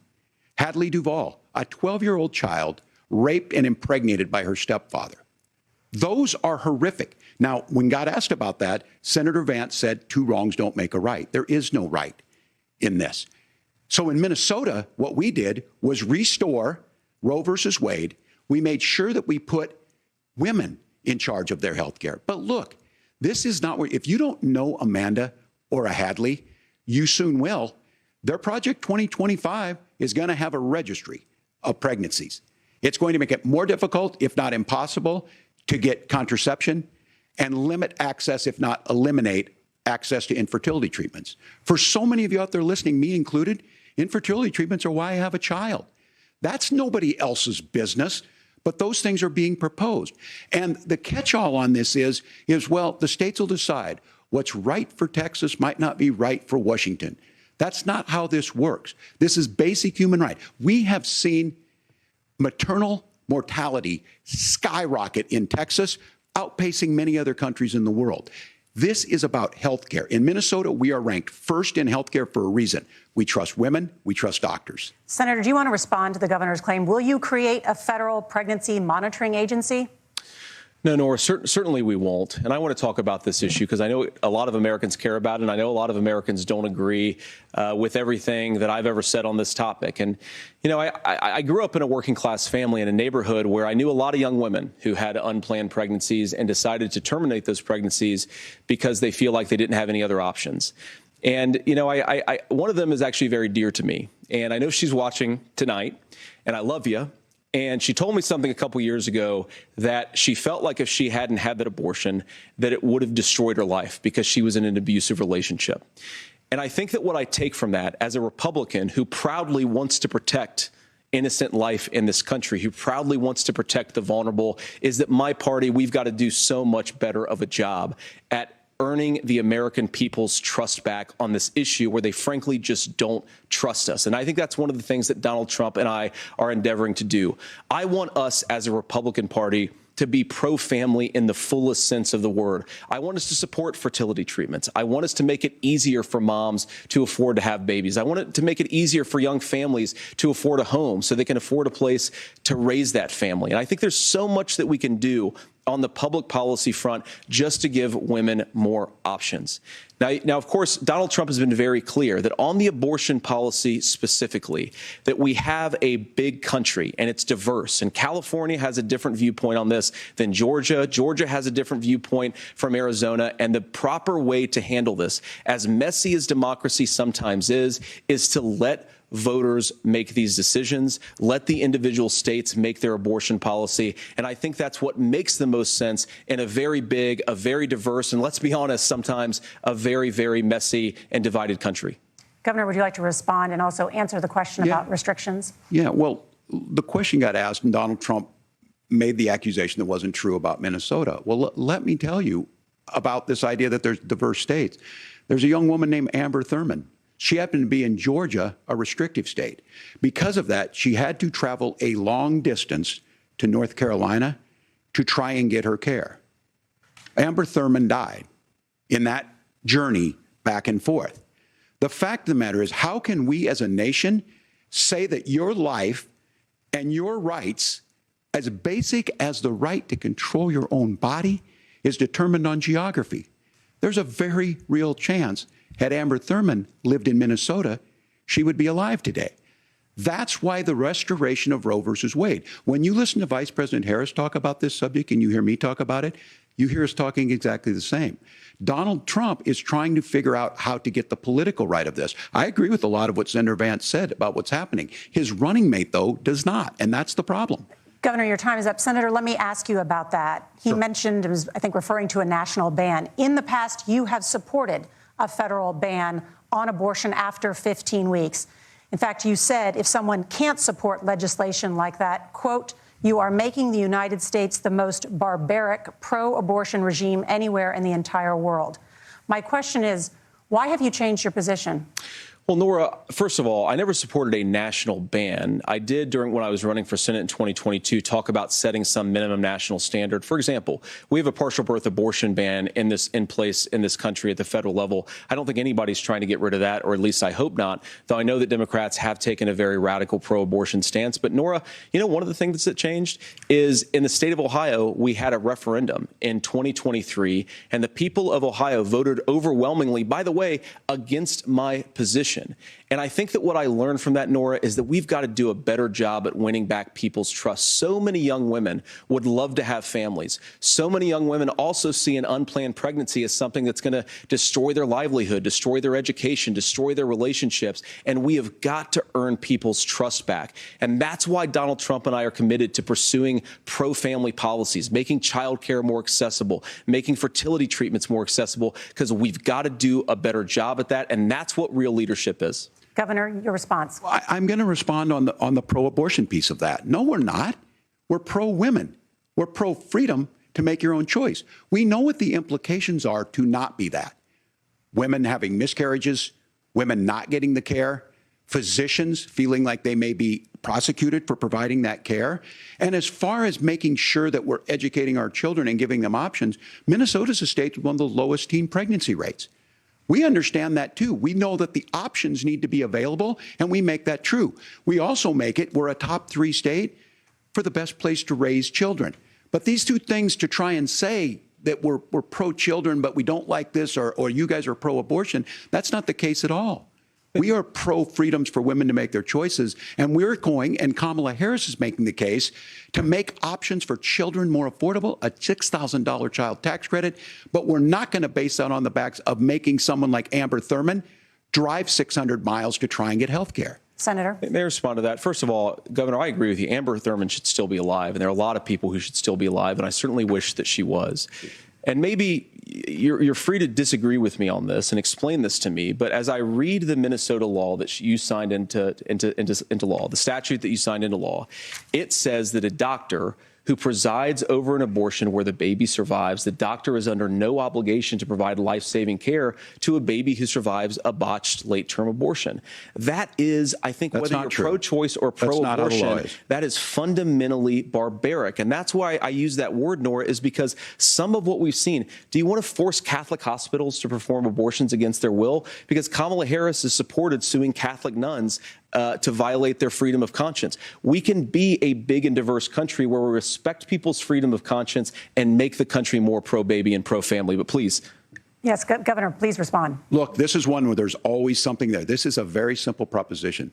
Hadley Duval, a 12-year-old child raped and impregnated by her stepfather. Those are horrific. Now, when got asked about that, Senator Vance said 2 wrongs don't make a right. There is no right in this. So in Minnesota, what we did was restore Roe versus Wade. We made sure that we put women in charge of their health care. But look, this is not where, if you don't know Amanda or a Hadley, you soon will. Their Project 2025 is going to have a registry of pregnancies. It's going to make it more difficult, if not impossible, to get contraception and limit access, if not eliminate access to infertility treatments. For so many of you out there listening, me included, infertility treatments are why I have a child. That's nobody else's business, but those things are being proposed. And the catch-all on this is, well, the states will decide what's right for Texas might not be right for Washington. That's not how this works. This is basic human right. We have seen maternal mortality skyrocket in Texas, outpacing many other countries in the world. This is about health care. In Minnesota, we are ranked first in health care for a reason. We trust women. We trust doctors. Senator, do you want to respond to the governor's claim? Will you create a federal pregnancy monitoring agency? No, Nora, certainly we won't. And I want to talk about this issue because I know a lot of Americans care about it, and I know a lot of Americans don't agree with everything that I've ever said on this topic. And, you know, I grew up in a working class family in a neighborhood where I knew a lot of young women who had unplanned pregnancies and decided to terminate those pregnancies because they feel like they didn't have any other options. And, you know, one of them is actually very dear to me. And I know she's watching tonight, and I love you. And she told me something a couple years ago that she felt like if she hadn't had that abortion, that it would have destroyed her life because she was in an abusive relationship. And I think that what I take from that as a Republican who proudly wants to protect innocent life in this country, who proudly wants to protect the vulnerable, is that my party, we've got to do so much better of a job at earning the American people's trust back on this issue where they frankly just don't trust us. And I think that's one of the things that Donald Trump and I are endeavoring to do. I want us as a Republican Party to be pro-family in the fullest sense of the word. I want us to support fertility treatments. I want us to make it easier for moms to afford to have babies. I want it to make it easier for young families to afford a home so they can afford a place to raise that family. And I think there's so much that we can do on the public policy front just to give women more options. Now, of course, Donald Trump has been very clear that on the abortion policy specifically, that we have a big country and it's diverse. And California has a different viewpoint on this than Georgia. Georgia has a different viewpoint from Arizona. And the proper way to handle this, as messy as democracy sometimes is to let voters make these decisions, let the individual states make their abortion policy. And I think that's what makes the most sense in a very big, a very diverse, and let's be honest, sometimes a very, very messy and divided country. Governor, would you like to respond and also answer the question about restrictions? Yeah, well, the question got asked and Donald Trump made the accusation that wasn't true about Minnesota. Well, let me tell you about this idea that there's diverse states. There's a young woman named Amber Thurman. She happened to be in Georgia, a restrictive state. Because of that, she had to travel a long distance to North Carolina to try and get her care. Amber Thurman died in that journey back and forth. The fact of the matter is, how can we as a nation say that your life and your rights, as basic as the right to control your own body, is determined on geography? There's a very real chance had Amber Thurman lived in Minnesota, she would be alive today. That's why the restoration of Roe versus Wade. When you listen to Vice President Harris talk about this subject and you hear me talk about it, you hear us talking exactly the same. Donald Trump is trying to figure out how to get the political right of this. I agree with a lot of what Senator Vance said about what's happening. His running mate, though, does not, and that's the problem. Governor, your time is up. Senator, let me ask you about that. He mentioned, I think, referring to a national ban. In the past, you have supported a federal ban on abortion after 15 weeks. In fact, you said if someone can't support legislation like that, quote, you are making the United States the most barbaric pro-abortion regime anywhere in the entire world. My question is, why have you changed your position? Well, Nora, first of all, I never supported a national ban. I did when I was running for Senate in 2022 talk about setting some minimum national standard. For example, we have a partial birth abortion ban in place in this country at the federal level. I don't think anybody's trying to get rid of that, or at least I hope not, though I know that Democrats have taken a very radical pro-abortion stance. But Nora, one of the things that changed is in the state of Ohio, we had a referendum in 2023, and the people of Ohio voted overwhelmingly, by the way, against my position. And I think that what I learned from that, Nora, is that we've got to do a better job at winning back people's trust. So many young women would love to have families. So many young women also see an unplanned pregnancy as something that's going to destroy their livelihood, destroy their education, destroy their relationships. And we have got to earn people's trust back. And that's why Donald Trump and I are committed to pursuing pro-family policies, making child care more accessible, making fertility treatments more accessible, because we've got to do a better job at that. And that's what real leadership is. Governor, your response. Well, I'm going to respond on the pro-abortion piece of that. No, we're not. We're pro-women. We're pro-freedom to make your own choice. We know what the implications are to not be that. Women having miscarriages, women not getting the care, physicians feeling like they may be prosecuted for providing that care. And as far as making sure that we're educating our children and giving them options, Minnesota's a state with one of the lowest teen pregnancy rates. We understand that, too. We know that the options need to be available, and we make that true. We also we're a top 3 state for the best place to raise children. But these two things, to try and say that we're pro-children, but we don't like this, or you guys are pro-abortion, that's not the case at all. We are pro-freedoms for women to make their choices, and we're going, and Kamala Harris is making the case, to make options for children more affordable, a $6,000 child tax credit, but we're not going to base that on the backs of making someone like Amber Thurman drive 600 miles to try and get health care. Senator. May I respond to that? First of all, Governor, I agree with you. Amber Thurman should still be alive, and there are a lot of people who should still be alive, and I certainly wish that she was. And maybe you're free to disagree with me on this and explain this to me. But as I read the Minnesota law that you signed into law, the statute that you signed into law, it says that a doctor who presides over an abortion where the baby survives, the doctor is under no obligation to provide life-saving care to a baby who survives a botched late-term abortion. That is, I think, whether you're pro-choice or pro-abortion, that is fundamentally barbaric. And that's why I use that word, Nora, is because some of what we've seen, do you want to force Catholic hospitals to perform abortions against their will? Because Kamala Harris has supported suing Catholic nuns to violate their freedom of conscience. We can be a big and diverse country where we respect people's freedom of conscience and make the country more pro-baby and pro-family. But please. Yes, Governor, please respond. Look, this is one where there's always something there. This is a very simple proposition.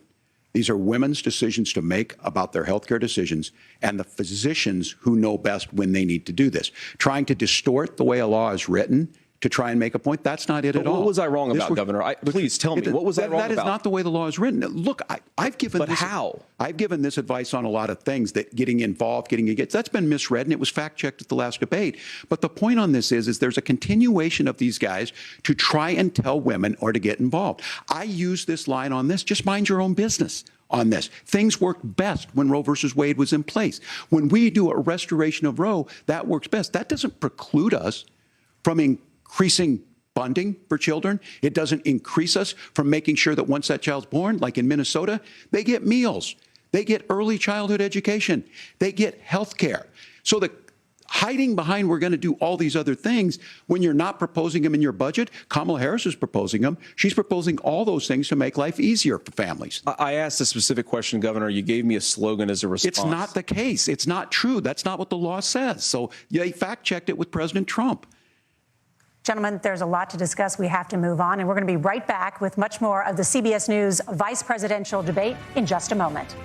These are women's decisions to make about their health care decisions, and the physicians who know best when they need to do this. Trying to distort the way a law is written to try and make a point, that's not it at all. What was I wrong about, Governor? Please tell me, what was I wrong about? That is not the way the law is written. Look, I've given But how? I've given this advice on a lot of things, that getting involved, that's been misread, and it was fact-checked at the last debate. But the point on this is there's a continuation of these guys to try and tell women or to get involved. I use this line on this, just mind your own business on this. Things worked best when Roe versus Wade was in place. When we do a restoration of Roe, that works best. That doesn't preclude us from increasing funding for children. It doesn't increase us from making sure that once that child's born, like in Minnesota, they get meals, they get early childhood education, they get health care. So the hiding behind we're going to do all these other things when you're not proposing them in your budget, Kamala Harris is proposing them. She's proposing all those things to make life easier for families. I asked a specific question, Governor. You gave me a slogan as a response. It's not the case. It's not true. That's not what the law says. So they fact-checked it with President Trump. Gentlemen, there's a lot to discuss. We have to move on, and we're going to be right back with much more of the CBS News vice presidential debate in just a moment.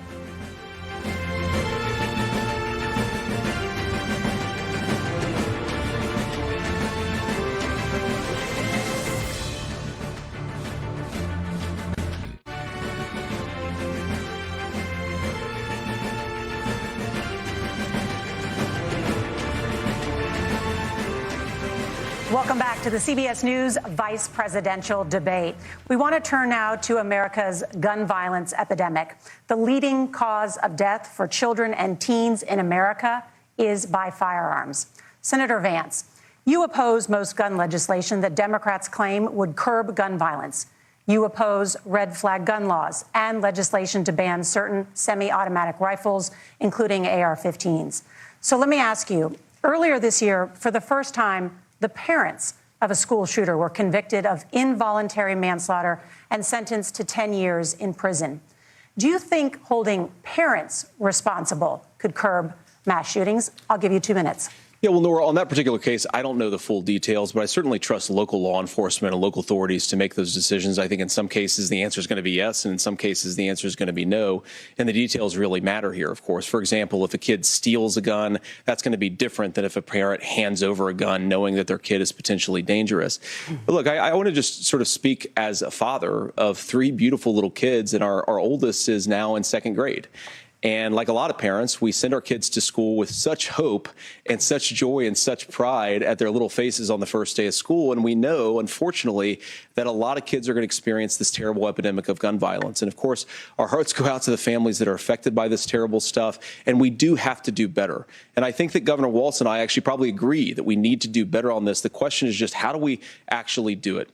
Welcome back to the CBS News vice presidential debate. We want to turn now to America's gun violence epidemic. The leading cause of death for children and teens in America is by firearms. Senator Vance, you oppose most gun legislation that Democrats claim would curb gun violence. You oppose red flag gun laws and legislation to ban certain semi-automatic rifles, including AR-15s. So let me ask you, earlier this year, for the first time, the parents of a school shooter were convicted of involuntary manslaughter and sentenced to 10 years in prison. Do you think holding parents responsible could curb mass shootings? I'll give you 2 minutes. Yeah, well, Nora, on that particular case, I don't know the full details, but I certainly trust local law enforcement and local authorities to make those decisions. I think in some cases the answer is going to be yes, and in some cases the answer is going to be no. And the details really matter here, of course. For example, if a kid steals a gun, that's going to be different than if a parent hands over a gun knowing that their kid is potentially dangerous. But look, I want to just sort of speak as a father of 3 beautiful little kids, and our oldest is now in 2nd grade. And like a lot of parents, we send our kids to school with such hope and such joy and such pride at their little faces on the first day of school. And we know, unfortunately, that a lot of kids are going to experience this terrible epidemic of gun violence. And of course, our hearts go out to the families that are affected by this terrible stuff. And we do have to do better. And I think that Governor Walz and I actually probably agree that we need to do better on this. The question is just, how do we actually do it?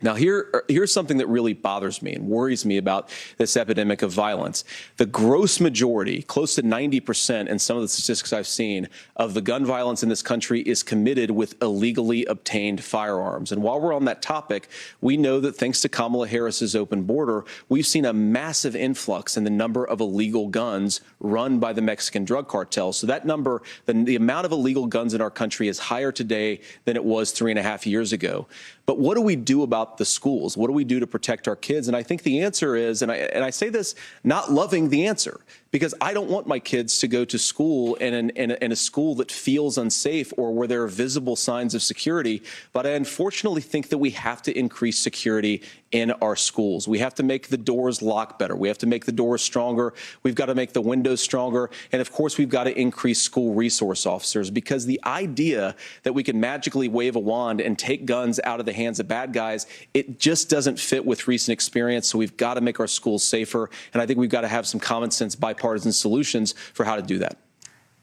Now, here's something that really bothers me and worries me about this epidemic of violence. The gross majority, close to 90% in some of the statistics I've seen, of the gun violence in this country is committed with illegally obtained firearms. And while we're on that topic, we know that thanks to Kamala Harris's open border, we've seen a massive influx in the number of illegal guns run by the Mexican drug cartels. So that number, the amount of illegal guns in our country is higher today than it was 3.5 years ago. But what do we do about the schools? What do we do to protect our kids? And I think the answer is, and I say this not loving the answer, because I don't want my kids to go to school in a school that feels unsafe or where there are visible signs of security. But I unfortunately think that we have to increase security in our schools. We have to make the doors lock better. We have to make the doors stronger. We've got to make the windows stronger. And of course, we've got to increase school resource officers, because the idea that we can magically wave a wand and take guns out of the hands of bad guys, it just doesn't fit with recent experience. So we've got to make our schools safer. And I think we've got to have some common sense bipartisan solutions for how to do that.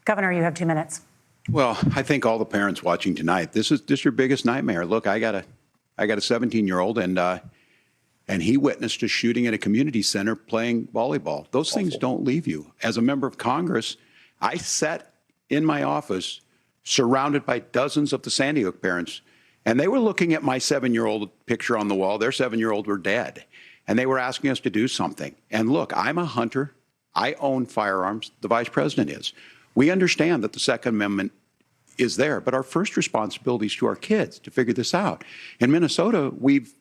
Governor, you have 2 minutes. Well, I think all the parents watching tonight, this is your biggest nightmare. Look, I got a 17-year-old, and he witnessed a shooting at a community center playing volleyball. Those things don't leave you. As a member of Congress, I sat in my office surrounded by dozens of the Sandy Hook parents, and they were looking at my 7-year-old picture on the wall. Their 7-year-old were dead, and they were asking us to do something. And look, I'm a hunter. I own firearms. The vice president is. We understand that the Second Amendment is there, but our first responsibility is to our kids to figure this out. In Minnesota, we've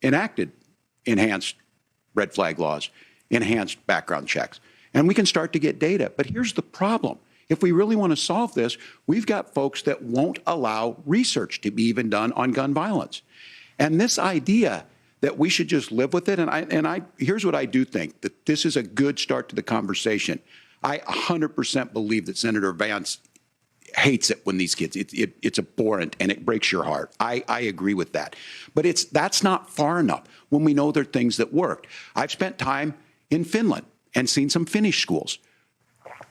enacted enhanced red flag laws, enhanced background checks, and we can start to get data. But here's the problem. If we really want to solve this, we've got folks that won't allow research to be even done on gun violence. And this idea that we should just live with it, and here's what I do think, that this is a good start to the conversation. I 100% believe that Senator Vance hates it when these kids, it's abhorrent and it breaks your heart. I agree with that. But that's not far enough when we know there are things that worked. I've spent time in Finland and seen some Finnish schools.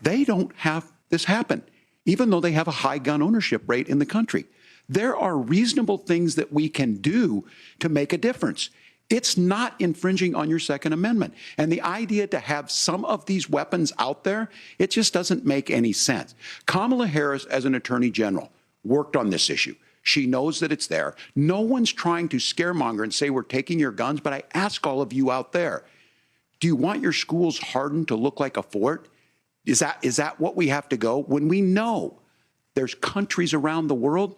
They don't have this happen, even though they have a high gun ownership rate in the country. There are reasonable things that we can do to make a difference. It's not infringing on your Second Amendment. And the idea to have some of these weapons out there, it just doesn't make any sense. Kamala Harris, as an attorney general, worked on this issue. She knows that it's there. No one's trying to scaremonger and say we're taking your guns, but I ask all of you out there, do you want your schools hardened to look like a fort? Is that what we have to go? When we know there's countries around the world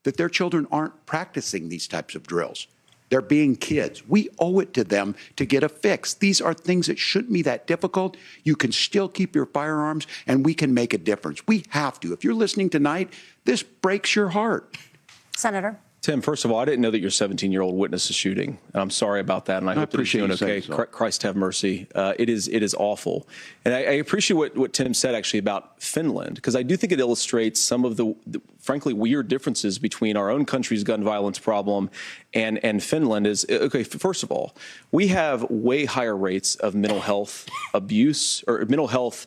that their children aren't practicing these types of drills. They're being kids. We owe it to them to get a fix. These are things that shouldn't be that difficult. You can still keep your firearms, and we can make a difference. We have to. If you're listening tonight, this breaks your heart. Senator. Tim, first of all, I didn't know that your 17-year-old witnessed a shooting. And I'm sorry about that, and I hope that he's doing okay. So. Christ have mercy. It is awful. And I appreciate what Tim said, actually, about Finland, because I do think it illustrates some of the frankly, weird differences between our own country's gun violence problem and Finland. Is, okay, first of all, we have way higher rates of mental health abuse or mental health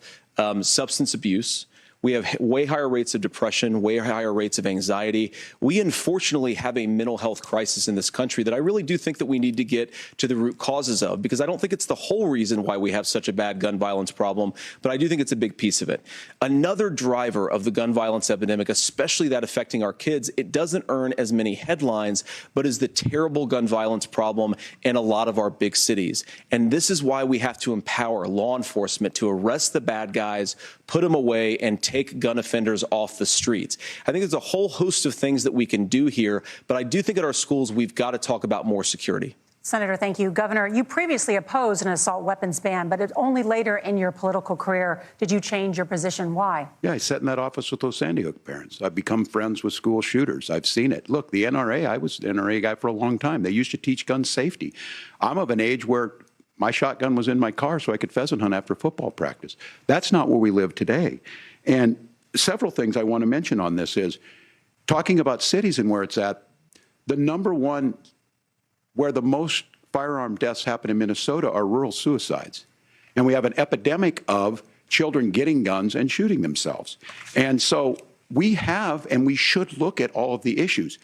substance abuse. We have way higher rates of depression, way higher rates of anxiety. We unfortunately have a mental health crisis in this country that I really do think that we need to get to the root causes of, because I don't think it's the whole reason why we have such a bad gun violence problem, but I do think it's a big piece of it. Another driver of the gun violence epidemic, especially that affecting our kids, it doesn't earn as many headlines, but is the terrible gun violence problem in a lot of our big cities. And this is why we have to empower law enforcement to arrest the bad guys, put them away, and take gun offenders off the streets. I think there's a whole host of things that we can do here, but I do think at our schools we've got to talk about more security. Senator, thank you. Governor, you previously opposed an assault weapons ban, but only later in your political career did you change your position. Why? Yeah, I sat in that office with those Sandy Hook parents. I've become friends with school shooters. I've seen it. Look, the NRA, I was an NRA guy for a long time. They used to teach gun safety. I'm of an age where my shotgun was in my car so I could pheasant hunt after football practice. That's not where we live today. And several things I want to mention on this is talking about cities and where it's at. The number one where the most firearm deaths happen in Minnesota are rural suicides. And we have an epidemic of children getting guns and shooting themselves. And so we have, and we should look at all of the issues,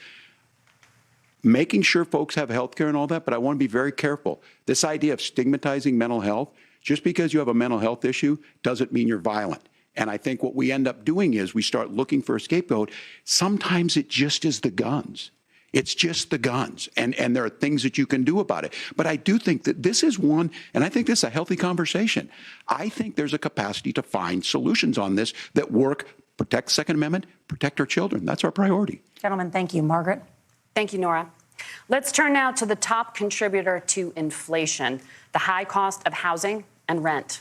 making sure folks have health care and all that, but I want to be very careful. This idea of stigmatizing mental health, just because you have a mental health issue doesn't mean you're violent. And I think what we end up doing is we start looking for a scapegoat. Sometimes it just is the guns. It's just the guns, and there are things that you can do about it. But I do think that this is one, and I think this is a healthy conversation. I think there's a capacity to find solutions on this that work, protect the Second Amendment, protect our children. That's our priority. Gentlemen, thank you. Margaret? Thank you, Nora. Let's turn now to the top contributor to inflation, the high cost of housing and rent.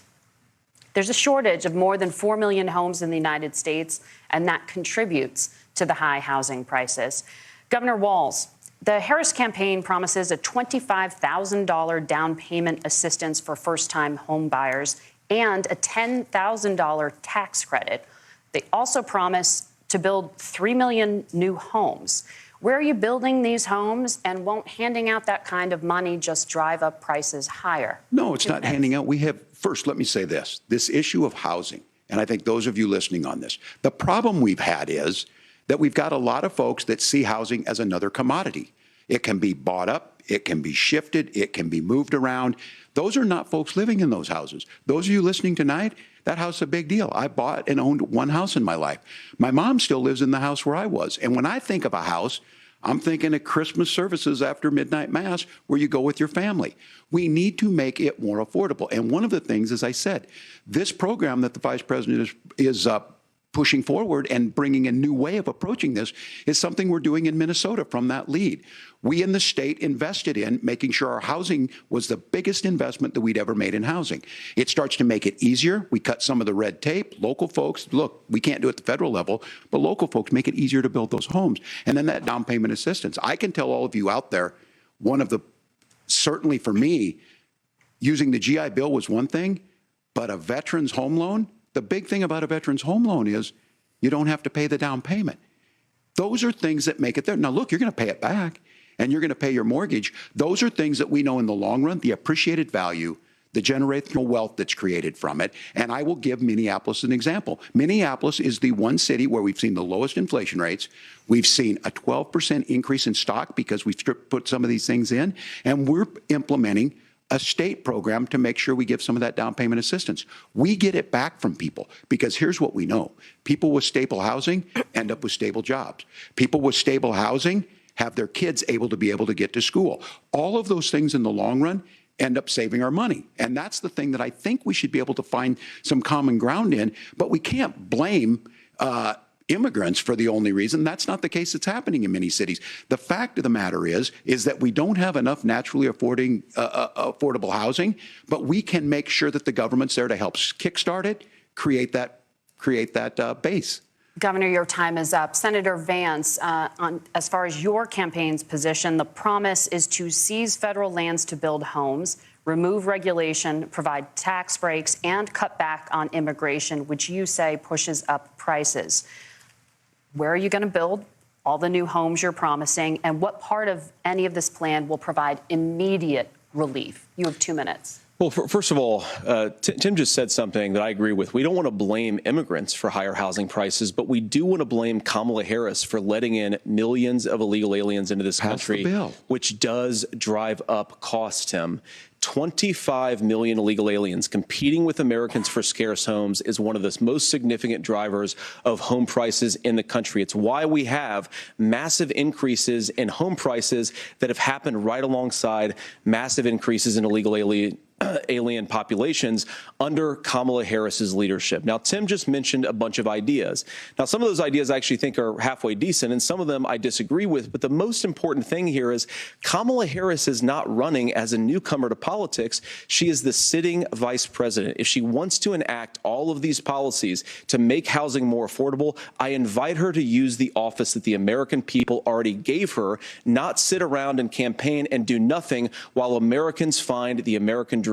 There's a shortage of more than 4 million homes in the United States, and that contributes to the high housing prices. Governor Walz, the Harris campaign promises a $25,000 down payment assistance for first-time home buyers and a $10,000 tax credit. They also promise to build 3 million new homes. Where are you building these homes, and won't handing out that kind of money just drive up prices higher? No, it's not handing out. We have, first, let me say this issue of housing, and I think those of you listening on this, the problem we've had is that we've got a lot of folks that see housing as another commodity. It can be bought up, it can be shifted, it can be moved around. Those are not folks living in those houses. Those of you listening tonight, that house is a big deal. I bought and owned one house in my life. My mom still lives in the house where I was. And when I think of a house, I'm thinking of Christmas services after midnight mass where you go with your family. We need to make it more affordable. And one of the things, as I said, this program that the Vice President is pushing forward and bringing a new way of approaching this is something we're doing in Minnesota from that lead. We in the state invested in making sure our housing was the biggest investment that we'd ever made in housing. It starts to make it easier. We cut some of the red tape. Local folks, look, we can't do it at the federal level, but local folks make it easier to build those homes. And then that down payment assistance. I can tell all of you out there, certainly for me, using the GI Bill was one thing, but a veteran's home loan, the big thing about a veteran's home loan is you don't have to pay the down payment. Those are things that make it there. Now, look, you're going to pay it back, and you're going to pay your mortgage. Those are things that we know in the long run, the appreciated value, the generational wealth that's created from it. And I will give Minneapolis an example. Minneapolis is the one city where we've seen the lowest inflation rates. We've seen a 12% increase in stock because we've put some of these things in, and we're implementing a state program to make sure we give some of that down payment assistance. We get it back from people because here's what we know. People with stable housing end up with stable jobs. People with stable housing have their kids able to get to school. All of those things in the long run end up saving our money. And that's the thing that I think we should be able to find some common ground in, but we can't blame immigrants for the only reason. That's not the case that's happening in many cities. The fact of the matter is that we don't have enough naturally affordable housing, but we can make sure that the government's there to help kickstart it, create that base. Governor, your time is up. Senator Vance, as far as your campaign's position, the promise is to seize federal lands to build homes, remove regulation, provide tax breaks, and cut back on immigration, which you say pushes up prices. Where are you going to build all the new homes you're promising, and what part of any of this plan will provide immediate relief? You have 2 minutes. Well, first of all, Tim just said something that I agree with. We don't want to blame immigrants for higher housing prices, but we do want to blame Kamala Harris for letting in millions of illegal aliens into this country, which does drive up costs, Tim. 25 million illegal aliens competing with Americans for scarce homes is one of the most significant drivers of home prices in the country. It's why we have massive increases in home prices that have happened right alongside massive increases in illegal alien populations under Kamala Harris's leadership. Now, Tim just mentioned a bunch of ideas. Now, some of those ideas I actually think are halfway decent, and some of them I disagree with. But the most important thing here is Kamala Harris is not running as a newcomer to politics. She is the sitting vice president. If she wants to enact all of these policies to make housing more affordable, I invite her to use the office that the American people already gave her, not sit around and campaign and do nothing while Americans find the American dream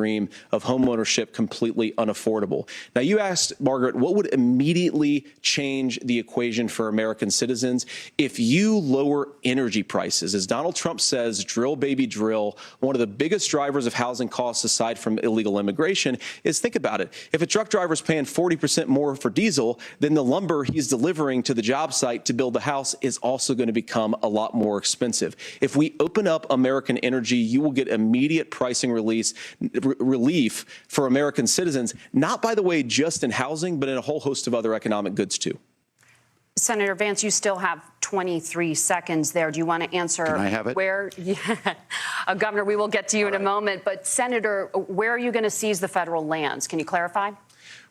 of homeownership completely unaffordable. Now, you asked, Margaret, what would immediately change the equation for American citizens if you lower energy prices? As Donald Trump says, drill, baby, drill. One of the biggest drivers of housing costs, aside from illegal immigration, is, think about it. If a truck driver is paying 40% more for diesel, then the lumber he's delivering to the job site to build the house is also going to become a lot more expensive. If we open up American energy, you will get immediate pricing relief for American citizens, not, by the way, just in housing, but in a whole host of other economic goods, too. Senator Vance, you still have 23 seconds there. Do you want to answer? Can I have it? Where, Governor, we will get to you in a moment. But, Senator, where are you going to seize the federal lands? Can you clarify?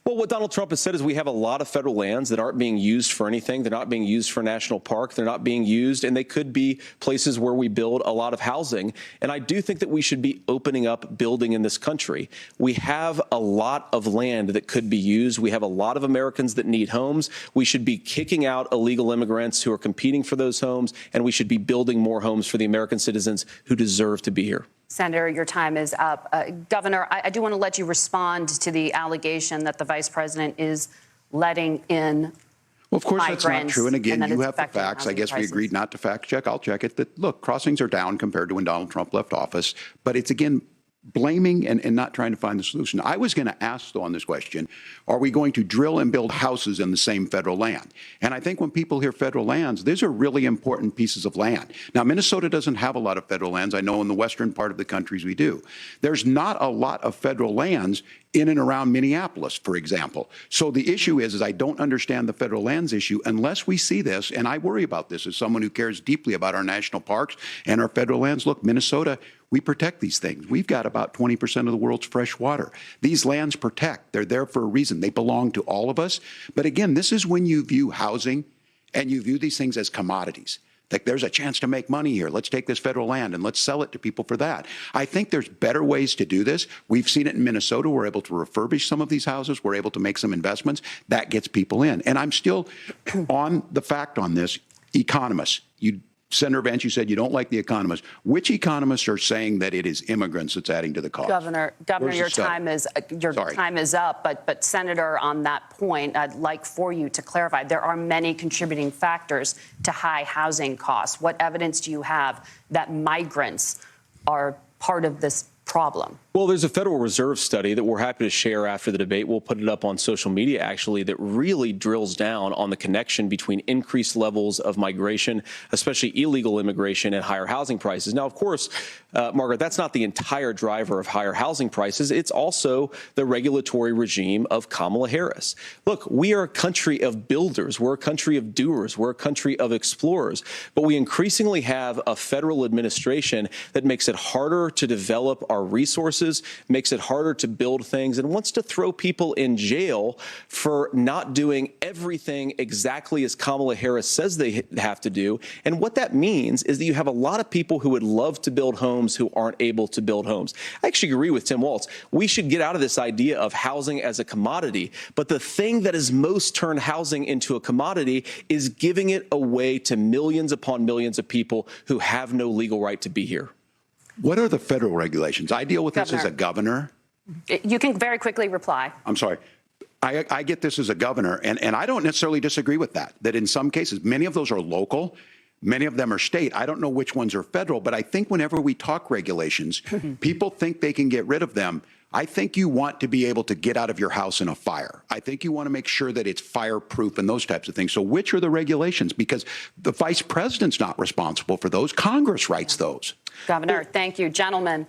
Well, what Donald Trump has said is we have a lot of federal lands that aren't being used for anything. They're not being used for national park. They're not being used, and they could be places where we build a lot of housing. And I do think that we should be opening up building in this country. We have a lot of land that could be used. We have a lot of Americans that need homes. We should be kicking out illegal immigrants who are competing for those homes, and we should be building more homes for the American citizens who deserve to be here. Senator, your time is up. Governor, I do want to let you respond to the allegation that the vice president is letting in. Well, of course, migrants, that's not true. And again, you have the facts. I guess prices. we agreed not to fact check. I'll check it. That, look, crossings are down compared to when Donald Trump left office. But it's, again, blaming and not trying to find the solution. I was going to ask, though, on this question, are we going to drill and build houses in the same federal land? And I think when people hear federal lands, these are really important pieces of land. Now, Minnesota doesn't have a lot of federal lands. I know in the western part of the countries we do. There's not a lot of federal lands in and around Minneapolis, for example. So the issue is I don't understand the federal lands issue unless we see this, and I worry about this as someone who cares deeply about our national parks and our federal lands. Look, Minnesota, we protect these things. We've got about 20% of the world's fresh water. These lands protect. They're there for a reason. They belong to all of us. But again, this is when you view housing and you view these things as commodities. Like, there's a chance to make money here. Let's take this federal land and let's sell it to people for that. I think there's better ways to do this. We've seen it in Minnesota. We're able to refurbish some of these houses. We're able to make some investments. That gets people in. And I'm still on the fact on this. Economists, Senator Vance, you said you don't like the economists. Which economists are saying that it is immigrants that's adding to the cost? Governor, your time is up. But Senator, on that point, I'd like for you to clarify. There are many contributing factors to high housing costs. What evidence do you have that migrants are part of this problem? Well, there's a Federal Reserve study that we're happy to share after the debate. We'll put it up on social media, actually, that really drills down on the connection between increased levels of migration, especially illegal immigration, and higher housing prices. Now, of course, Margaret, that's not the entire driver of higher housing prices. It's also the regulatory regime of Kamala Harris. Look, we are a country of builders. We're a country of doers. We're a country of explorers. But we increasingly have a federal administration that makes it harder to develop our resources, makes it harder to build things, and wants to throw people in jail for not doing everything exactly as Kamala Harris says they have to do. And what that means is that you have a lot of people who would love to build homes who aren't able to build homes. I actually agree with Tim Walz. We should get out of this idea of housing as a commodity. But the thing that has most turned housing into a commodity is giving it away to millions upon millions of people who have no legal right to be here. What are the federal regulations? I deal with this as a governor. You can very quickly reply. I'm sorry. I get this as a governor, and I don't necessarily disagree with that in some cases, many of those are local, many of them are state. I don't know which ones are federal, but I think whenever we talk regulations, people think they can get rid of them. I think you want to be able to get out of your house in a fire. I think you want to make sure that it's fireproof and those types of things. So which are the regulations? Because the vice president's not responsible for those. Congress writes those. Governor, thank you. Gentlemen,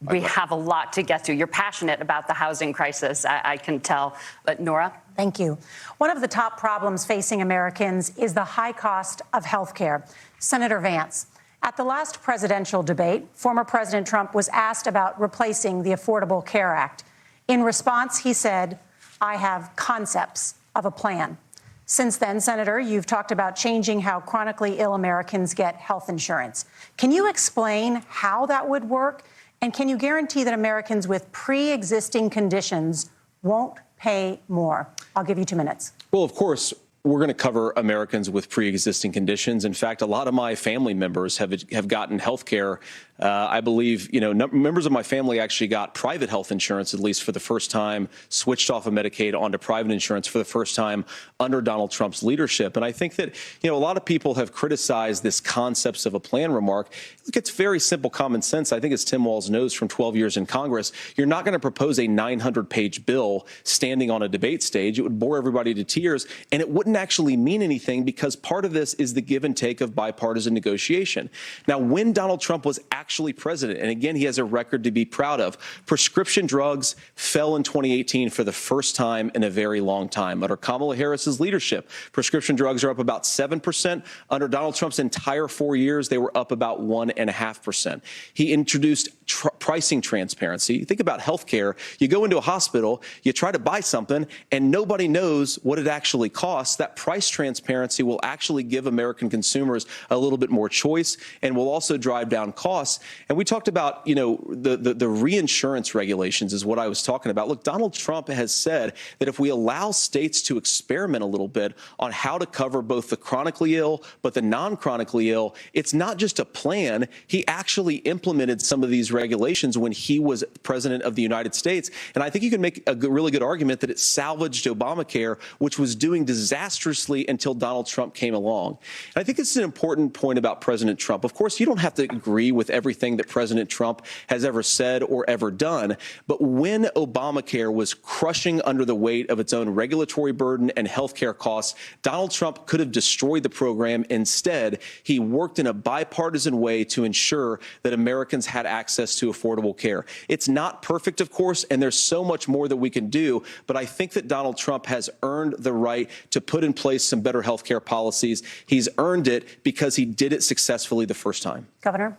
we have a lot to get to. You're passionate about the housing crisis, I can tell. But Nora? Thank you. One of the top problems facing Americans is the high cost of health care. Senator Vance, at the last presidential debate, former President Trump was asked about replacing the Affordable Care Act. In response, he said, "I have concepts of a plan." Since then, Senator, you've talked about changing how chronically ill Americans get health insurance. Can you explain how that would work? And can you guarantee that Americans with pre-existing conditions won't pay more? I'll give you 2 minutes. Well, of course, we're going to cover Americans with pre-existing conditions. In fact, a lot of my family members have gotten health care. I believe, members of my family actually got private health insurance, at least for the first time, switched off of Medicaid onto private insurance for the first time under Donald Trump's leadership. And I think that, a lot of people have criticized this concepts of a plan remark. Look, it's very simple common sense. I think as Tim Walz knows from 12 years in Congress, you're not going to propose a 900-page bill standing on a debate stage. It would bore everybody to tears, and it wouldn't actually mean anything because part of this is the give and take of bipartisan negotiation. Now, when Donald Trump was actually president, and again, he has a record to be proud of, prescription drugs fell in 2018 for the first time in a very long time. Under Kamala Harris's leadership, prescription drugs are up about 7%. Under Donald Trump's entire 4 years, they were up about 1.5%. He introduced pricing transparency. Think about healthcare. You go into a hospital, you try to buy something, and nobody knows what it actually costs. That price transparency will actually give American consumers a little bit more choice and will also drive down costs. And we talked about, the reinsurance regulations is what I was talking about. Look, Donald Trump has said that if we allow states to experiment a little bit on how to cover both the chronically ill but the non-chronically ill, it's not just a plan. He actually implemented some of these regulations when he was president of the United States. And I think you can make a really good argument that it salvaged Obamacare, which was doing disastrously until Donald Trump came along. And I think this is an important point about President Trump. Of course, you don't have to agree with everything that President Trump has ever said or ever done. But when Obamacare was crushing under the weight of its own regulatory burden and health care costs, Donald Trump could have destroyed the program. Instead, he worked in a bipartisan way to ensure that Americans had access to affordable care. It's not perfect, of course, and there's so much more that we can do. But I think that Donald Trump has earned the right to put in place some better health care policies. He's earned it because he did it successfully the first time. Governor?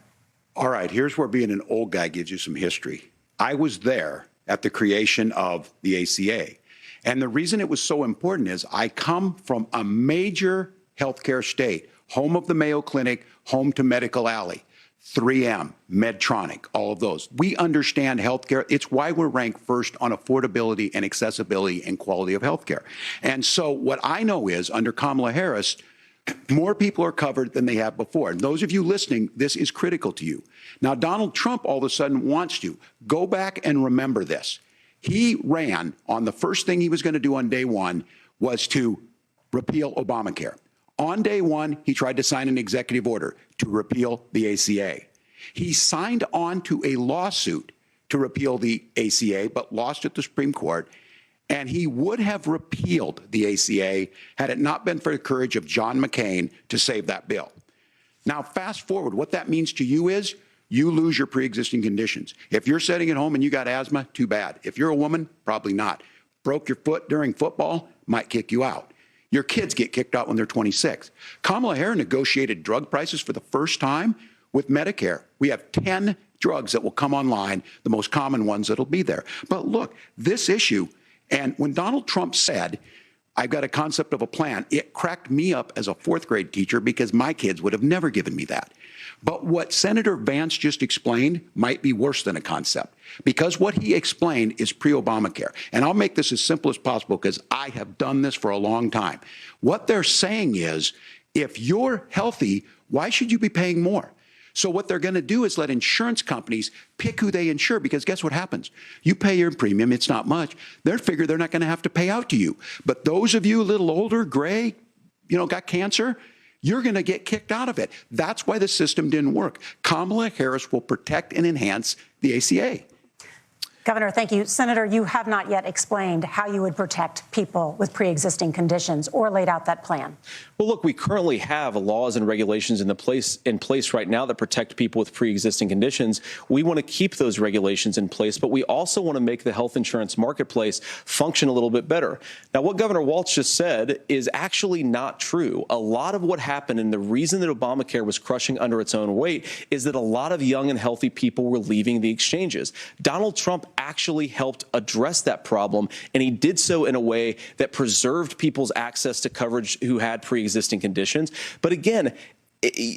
All right, here's where being an old guy gives you some history. I was there at the creation of the ACA. And the reason it was so important is I come from a major healthcare state, home of the Mayo Clinic, home to Medical Alley, 3M, Medtronic, all of those. We understand healthcare. It's why we're ranked first on affordability and accessibility and quality of healthcare. And so what I know is under Kamala Harris, more people are covered than they have before. And those of you listening, this is critical to you. Now, Donald Trump all of a sudden wants to go back and remember this. He ran on the first thing he was going to do on day one was to repeal Obamacare. On day one, he tried to sign an executive order to repeal the ACA. He signed on to a lawsuit to repeal the ACA, but lost at the Supreme Court. And he would have repealed the ACA had it not been for the courage of John McCain to save that bill. Now, fast forward, what that means to you is you lose your pre-existing conditions. If you're sitting at home and you got asthma, too bad. If you're a woman, probably not. Broke your foot during football, might kick you out. Your kids get kicked out when they're 26. Kamala Harris negotiated drug prices for the first time with Medicare. We have 10 drugs that will come online, the most common ones that'll be there. But look, this issue, and when Donald Trump said, I've got a concept of a plan, it cracked me up as a fourth grade teacher because my kids would have never given me that. But what Senator Vance just explained might be worse than a concept because what he explained is pre-Obamacare. And I'll make this as simple as possible because I have done this for a long time. What they're saying is if you're healthy, why should you be paying more? So what they're going to do is let insurance companies pick who they insure because guess what happens? You pay your premium, it's not much. They figure they're not going to have to pay out to you. But those of you a little older, gray, got cancer, you're going to get kicked out of it. That's why the system didn't work. Kamala Harris will protect and enhance the ACA. Governor, thank you. Senator, you have not yet explained how you would protect people with pre-existing conditions or laid out that plan. Well, look, we currently have laws and regulations in place right now that protect people with pre-existing conditions. We want to keep those regulations in place, but we also want to make the health insurance marketplace function a little bit better. Now, what Governor Walz just said is actually not true. A lot of what happened and the reason that Obamacare was crushing under its own weight is that a lot of young and healthy people were leaving the exchanges. Donald Trump actually helped address that problem, and he did so in a way that preserved people's access to coverage who had pre-existing conditions. But again,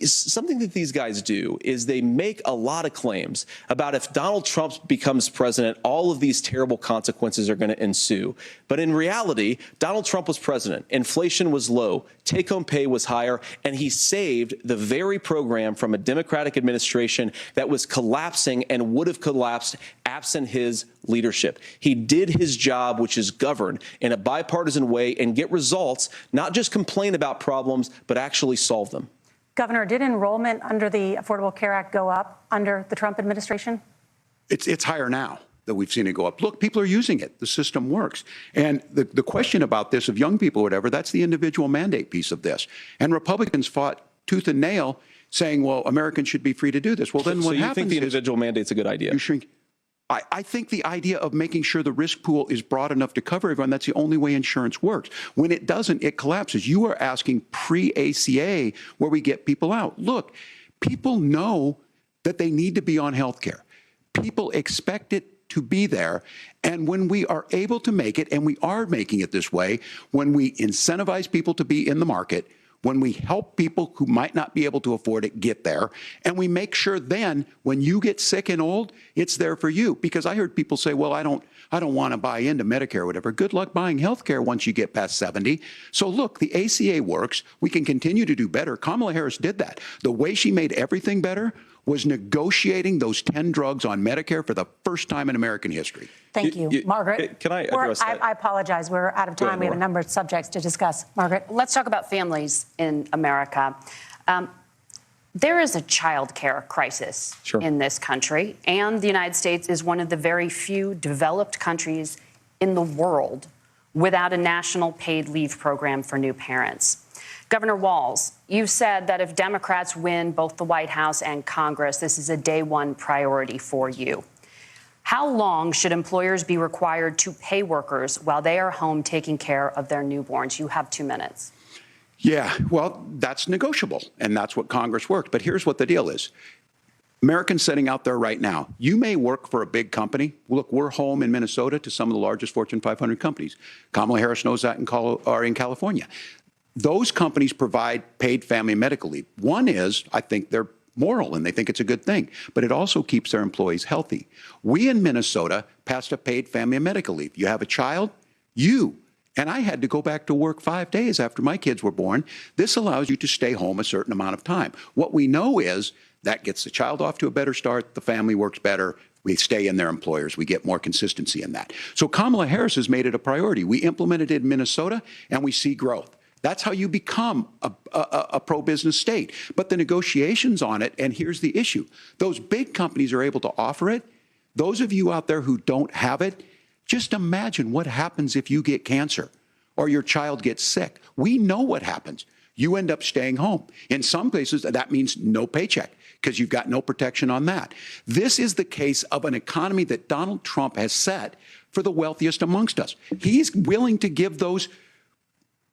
something that these guys do is they make a lot of claims about if Donald Trump becomes president, all of these terrible consequences are going to ensue. But in reality, Donald Trump was president. Inflation was low. Take-home pay was higher. And he saved the very program from a Democratic administration that was collapsing and would have collapsed absent his leadership. He did his job, which is govern in a bipartisan way and get results, not just complain about problems, but actually solve them. Governor, did enrollment under the Affordable Care Act go up under the Trump administration? It's higher now that we've seen it go up. Look, people are using it. The system works. And the question about this of young people or whatever, that's the individual mandate piece of this. And Republicans fought tooth and nail saying, well, Americans should be free to do this. Well, then what happens is... So you think the individual mandate's a good idea? You shrink. I think the idea of making sure the risk pool is broad enough to cover everyone, that's the only way insurance works. When it doesn't, it collapses. You are asking pre-ACA where we get people out. Look, people know that they need to be on health care. People expect it to be there. And when we are able to make it, and we are making it this way, when we incentivize people to be in the market, when we help people who might not be able to afford it get there, and we make sure then when you get sick and old, it's there for you. Because I heard people say, well, I don't want to buy into Medicare or whatever. Good luck buying health care once you get past 70. So look, the ACA works. We can continue to do better. Kamala Harris did that. The way she made everything better was negotiating those 10 drugs on Medicare for the first time in American history. Thank you. Margaret. Can I address that? I apologize. We're out of time. We have a number of subjects to discuss. Margaret. Let's talk about families in America. There is a child care crisis in this country, and the United States is one of the very few developed countries in the world without a national paid leave program for new parents. Governor Walz, you said that if Democrats win both the White House and Congress, this is a day one priority for you. How long should employers be required to pay workers while they are home taking care of their newborns? You have 2 minutes. Yeah, well, that's negotiable, and that's what Congress worked. But here's what the deal is. Americans sitting out there right now, you may work for a big company. Look, we're home in Minnesota to some of the largest Fortune 500 companies. Kamala Harris knows that in California. Those companies provide paid family medical leave. One is, I think they're moral and they think it's a good thing, but it also keeps their employees healthy. We in Minnesota passed a paid family medical leave. You have a child, and I had to go back to work 5 days after my kids were born. This allows you to stay home a certain amount of time. What we know is that gets the child off to a better start, the family works better, we stay in their employers, we get more consistency in that. So Kamala Harris has made it a priority. We implemented it in Minnesota and we see growth. That's how you become a pro-business state. But the negotiations on it, and here's the issue, those big companies are able to offer it. Those of you out there who don't have it, just imagine what happens if you get cancer or your child gets sick. We know what happens. You end up staying home. In some places, that means no paycheck because you've got no protection on that. This is the case of an economy that Donald Trump has set for the wealthiest amongst us. He's willing to give those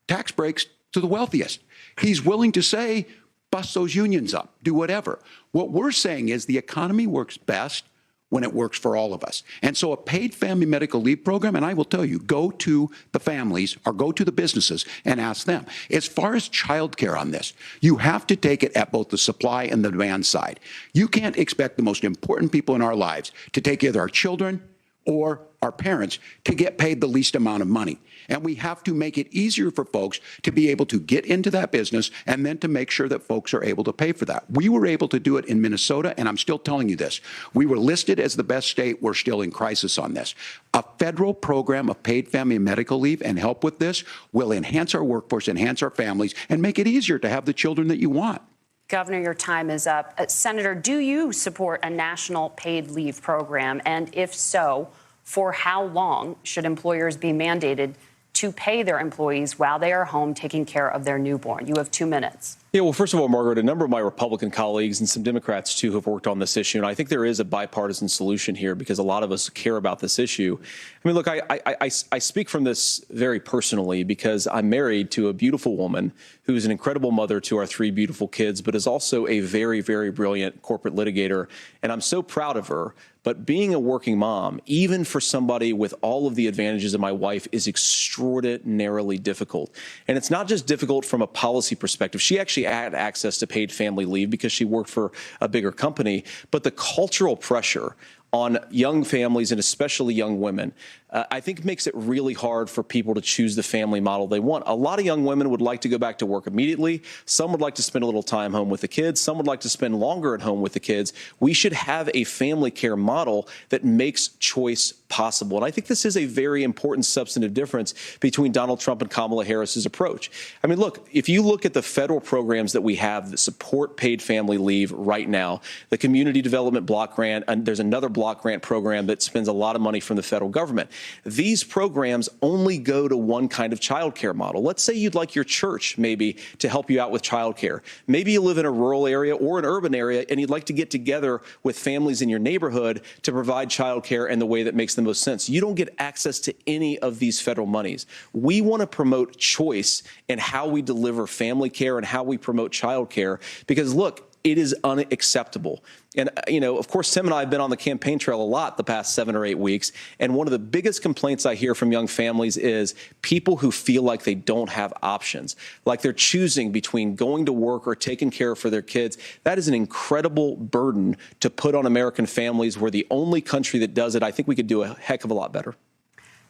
tax breaks to the wealthiest. He's willing to say, bust those unions up, do whatever. What we're saying is the economy works best when it works for all of us. And so a paid family medical leave program, and I will tell you, go to the families or go to the businesses and ask them. As far as childcare on this, you have to take it at both the supply and the demand side. You can't expect the most important people in our lives to take either our children or our parents to get paid the least amount of money. And we have to make it easier for folks to be able to get into that business and then to make sure that folks are able to pay for that. We were able to do it in Minnesota, and I'm still telling you this. We were listed as the best state. We're still in crisis on this. A federal program of paid family medical leave and help with this will enhance our workforce, enhance our families, and make it easier to have the children that you want. Governor, your time is up. Senator, do you support a national paid leave program? And if so, For how long should employers be mandated to pay their employees while they are home taking care of their newborn? You have 2 minutes. Yeah, well, first of all, Margaret, a number of my Republican colleagues and some Democrats, too, have worked on this issue. And I think there is a bipartisan solution here because a lot of us care about this issue. I mean, look, I speak from this very personally because I'm married to a beautiful woman who is an incredible mother to our 3 beautiful kids, but is also a very, very brilliant corporate litigator. And I'm so proud of her. But being a working mom, even for somebody with all of the advantages of my wife, is extraordinarily difficult. And it's not just difficult from a policy perspective. She actually had access to paid family leave because she worked for a bigger company. But the cultural pressure on young families and especially young women, I think makes it really hard for people to choose the family model they want. A lot of young women would like to go back to work immediately. Some would like to spend a little time home with the kids. Some would like to spend longer at home with the kids. We should have a family care model that makes choice possible. And I think this is a very important substantive difference between Donald Trump and Kamala Harris's approach. I mean, look, if you look at the federal programs that we have that support paid family leave right now, the Community Development Block Grant, and there's another block grant program that spends a lot of money from the federal government. These programs only go to one kind of child care model. Let's say you'd like your church maybe to help you out with child care. Maybe you live in a rural area or an urban area and you'd like to get together with families in your neighborhood to provide child care in the way that makes the most sense. You don't get access to any of these federal monies. We want to promote choice in how we deliver family care and how we promote child care because, look, it is unacceptable. And, you know, of course, Tim and I have been on the campaign trail a lot the past 7 or 8 weeks. And one of the biggest complaints I hear from young families is people who feel like they don't have options, like they're choosing between going to work or taking care for their kids. That is an incredible burden to put on American families. We're the only country that does it. I think we could do a heck of a lot better.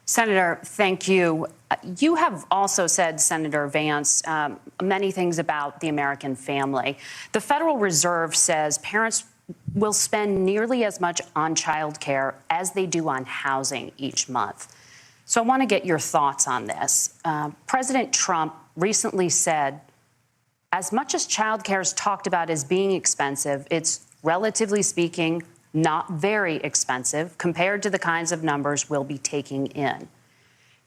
Senator, thank you. You have also said, Senator Vance, many things about the American family. The Federal Reserve says parents will spend nearly as much on child care as they do on housing each month. So I want to get your thoughts on this. President Trump recently said, as much as child care is talked about as being expensive, it's relatively speaking not very expensive compared to the kinds of numbers we'll be taking in.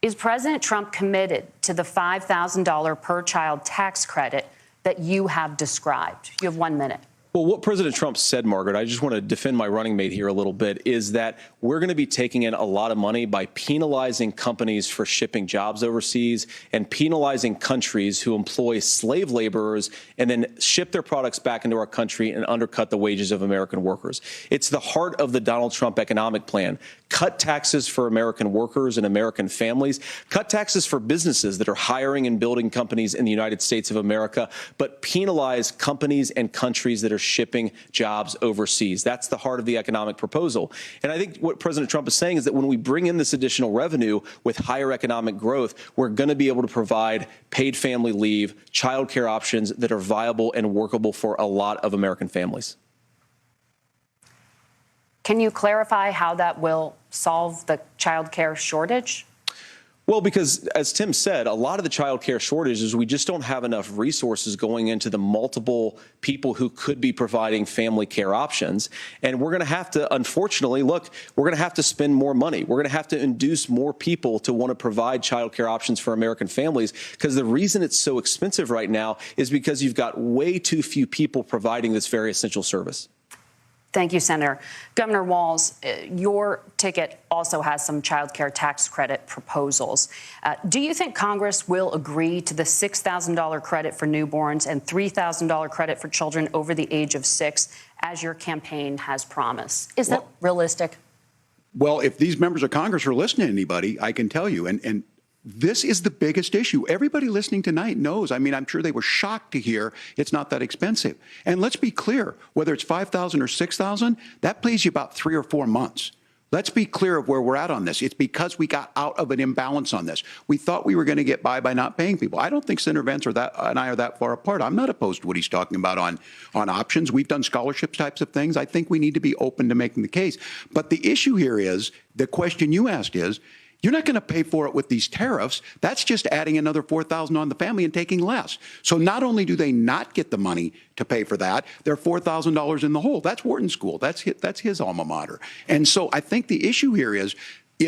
Is President Trump committed to the $5,000 per child tax credit that you have described? You have 1 minute. Well, what President Trump said, Margaret, I just want to defend my running mate here a little bit, is that we're going to be taking in a lot of money by penalizing companies for shipping jobs overseas and penalizing countries who employ slave laborers and then ship their products back into our country and undercut the wages of American workers. It's the heart of the Donald Trump economic plan. Cut taxes for American workers and American families. Cut taxes for businesses that are hiring and building companies in the United States of America, but penalize companies and countries that are shipping jobs overseas. That's the heart of the economic proposal. And I think what President Trump is saying is that when we bring in this additional revenue with higher economic growth, we're going to be able to provide paid family leave, child care options that are viable and workable for a lot of American families. Can you clarify how that will solve the child care shortage? Well, because as Tim said, a lot of the child care shortage is we just don't have enough resources going into the multiple people who could be providing family care options. And we're going to have to, unfortunately, look, we're going to have to spend more money. We're going to have to induce more people to want to provide child care options for American families, because the reason it's so expensive right now is because you've got way too few people providing this very essential service. Thank you, Senator. Governor Walz, your ticket also has some child care tax credit proposals. Do you think Congress will agree to the $6,000 credit for newborns and $3,000 credit for children over the age of 6, as your campaign has promised? Is that realistic? Well, if these members of Congress are listening to anybody, I can tell you, and this is the biggest issue. Everybody listening tonight knows. I mean, I'm sure they were shocked to hear it's not that expensive. And let's be clear, whether it's $5,000 or $6,000, that pays you about 3 or 4 months. Let's be clear of where we're at on this. It's because we got out of an imbalance on this. We thought we were going to get by not paying people. I don't think Senator Vance and I are that far apart. I'm not opposed to what he's talking about on options. We've done scholarships types of things. I think we need to be open to making the case. But the issue here is, the question you asked is, you're not going to pay for it with these tariffs. That's just adding another $4,000 on the family and taking less. So not only do they not get the money to pay for that, they're $4,000 in the hole. That's Wharton School. That's his alma mater. And so I think the issue here is,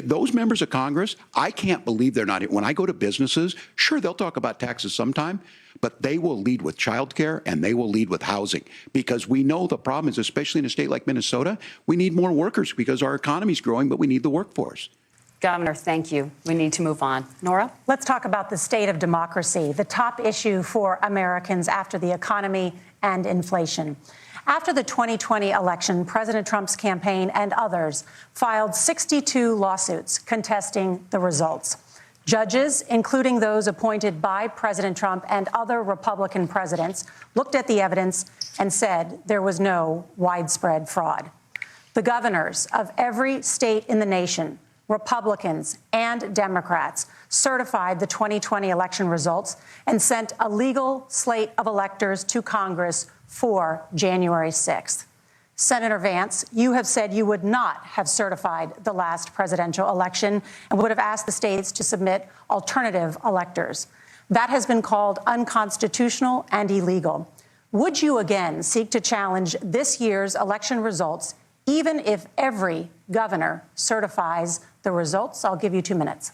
those members of Congress, I can't believe they're not here. When I go to businesses, sure, they'll talk about taxes sometime, but they will lead with childcare and they will lead with housing, because we know the problem is, especially in a state like Minnesota, we need more workers because our economy's growing, but we need the workforce. Governor, thank you. We need to move on. Nora? Let's talk about the state of democracy, the top issue for Americans after the economy and inflation. After the 2020 election, President Trump's campaign and others filed 62 lawsuits contesting the results. Judges, including those appointed by President Trump and other Republican presidents, looked at the evidence and said there was no widespread fraud. The governors of every state in the nation, Republicans and Democrats, certified the 2020 election results and sent a legal slate of electors to Congress for January 6th. Senator Vance, you have said you would not have certified the last presidential election and would have asked the states to submit alternative electors. That has been called unconstitutional and illegal. Would you again seek to challenge this year's election results, even if every governor certifies the results? I'll give you 2 minutes.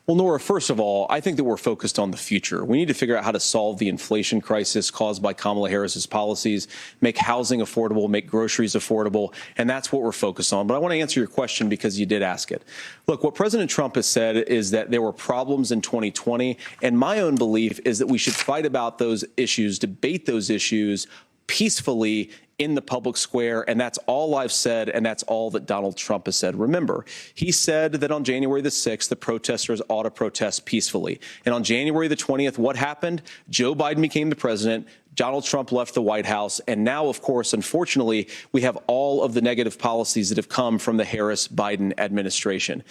Well, Nora, first of all, I think that we're focused on the future. We need to figure out how to solve the inflation crisis caused by Kamala Harris's policies, make housing affordable, make groceries affordable, and that's what we're focused on. But I want to answer your question because you did ask it. Look, what President Trump has said is that there were problems in 2020, and my own belief is that we should fight about those issues, debate those issues peacefully in the public square, and that's all I've said, and that's all that Donald Trump has said. Remember, he said that on January the 6th, the protesters ought to protest peacefully. And on January the 20th, what happened? Joe Biden became the president. Donald Trump left the White House. And now, of course, unfortunately, we have all of the negative policies that have come from the Harris-Biden administration.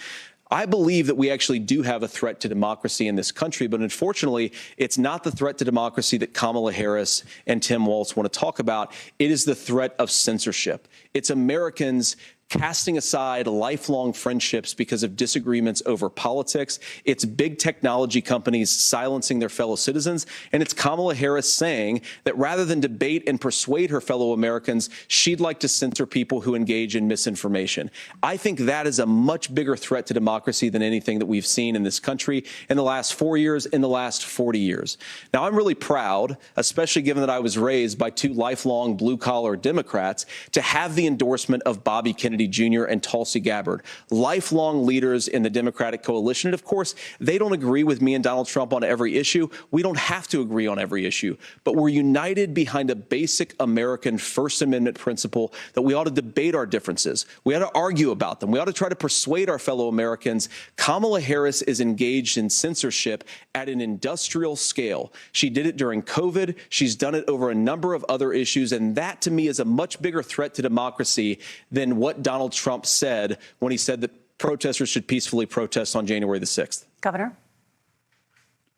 I believe that we actually do have a threat to democracy in this country, but unfortunately, it's not the threat to democracy that Kamala Harris and Tim Walz want to talk about. It is the threat of censorship. It's Americans casting aside lifelong friendships because of disagreements over politics. It's big technology companies silencing their fellow citizens. And it's Kamala Harris saying that rather than debate and persuade her fellow Americans, she'd like to censor people who engage in misinformation. I think that is a much bigger threat to democracy than anything that we've seen in this country in the last 4 years, in the last 40 years. Now, I'm really proud, especially given that I was raised by two lifelong blue-collar Democrats, to have the endorsement of Bobby Kennedy Jr. and Tulsi Gabbard, lifelong leaders in the Democratic coalition. And of course, they don't agree with me and Donald Trump on every issue. We don't have to agree on every issue, but we're united behind a basic American First Amendment principle that we ought to debate our differences. We ought to argue about them. We ought to try to persuade our fellow Americans. Kamala Harris is engaged in censorship at an industrial scale. She did it during COVID. She's done it over a number of other issues. And that, to me, is a much bigger threat to democracy than what Donald Trump said when he said that protesters should peacefully protest on January the 6th. Governor?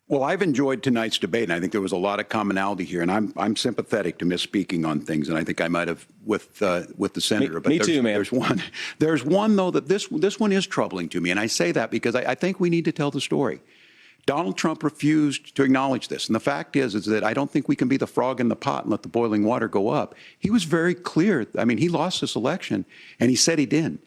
Well, I've enjoyed tonight's debate, and I think there was a lot of commonality here. And I'm sympathetic to misspeaking on things, and I think I might have with the senator. Me too, man. There's one though that this one is troubling to me, and I say that because I think we need to tell the story. Donald Trump refused to acknowledge this. And the fact is that I don't think we can be the frog in the pot and let the boiling water go up. He was very clear. I mean, he lost this election, and he said he didn't.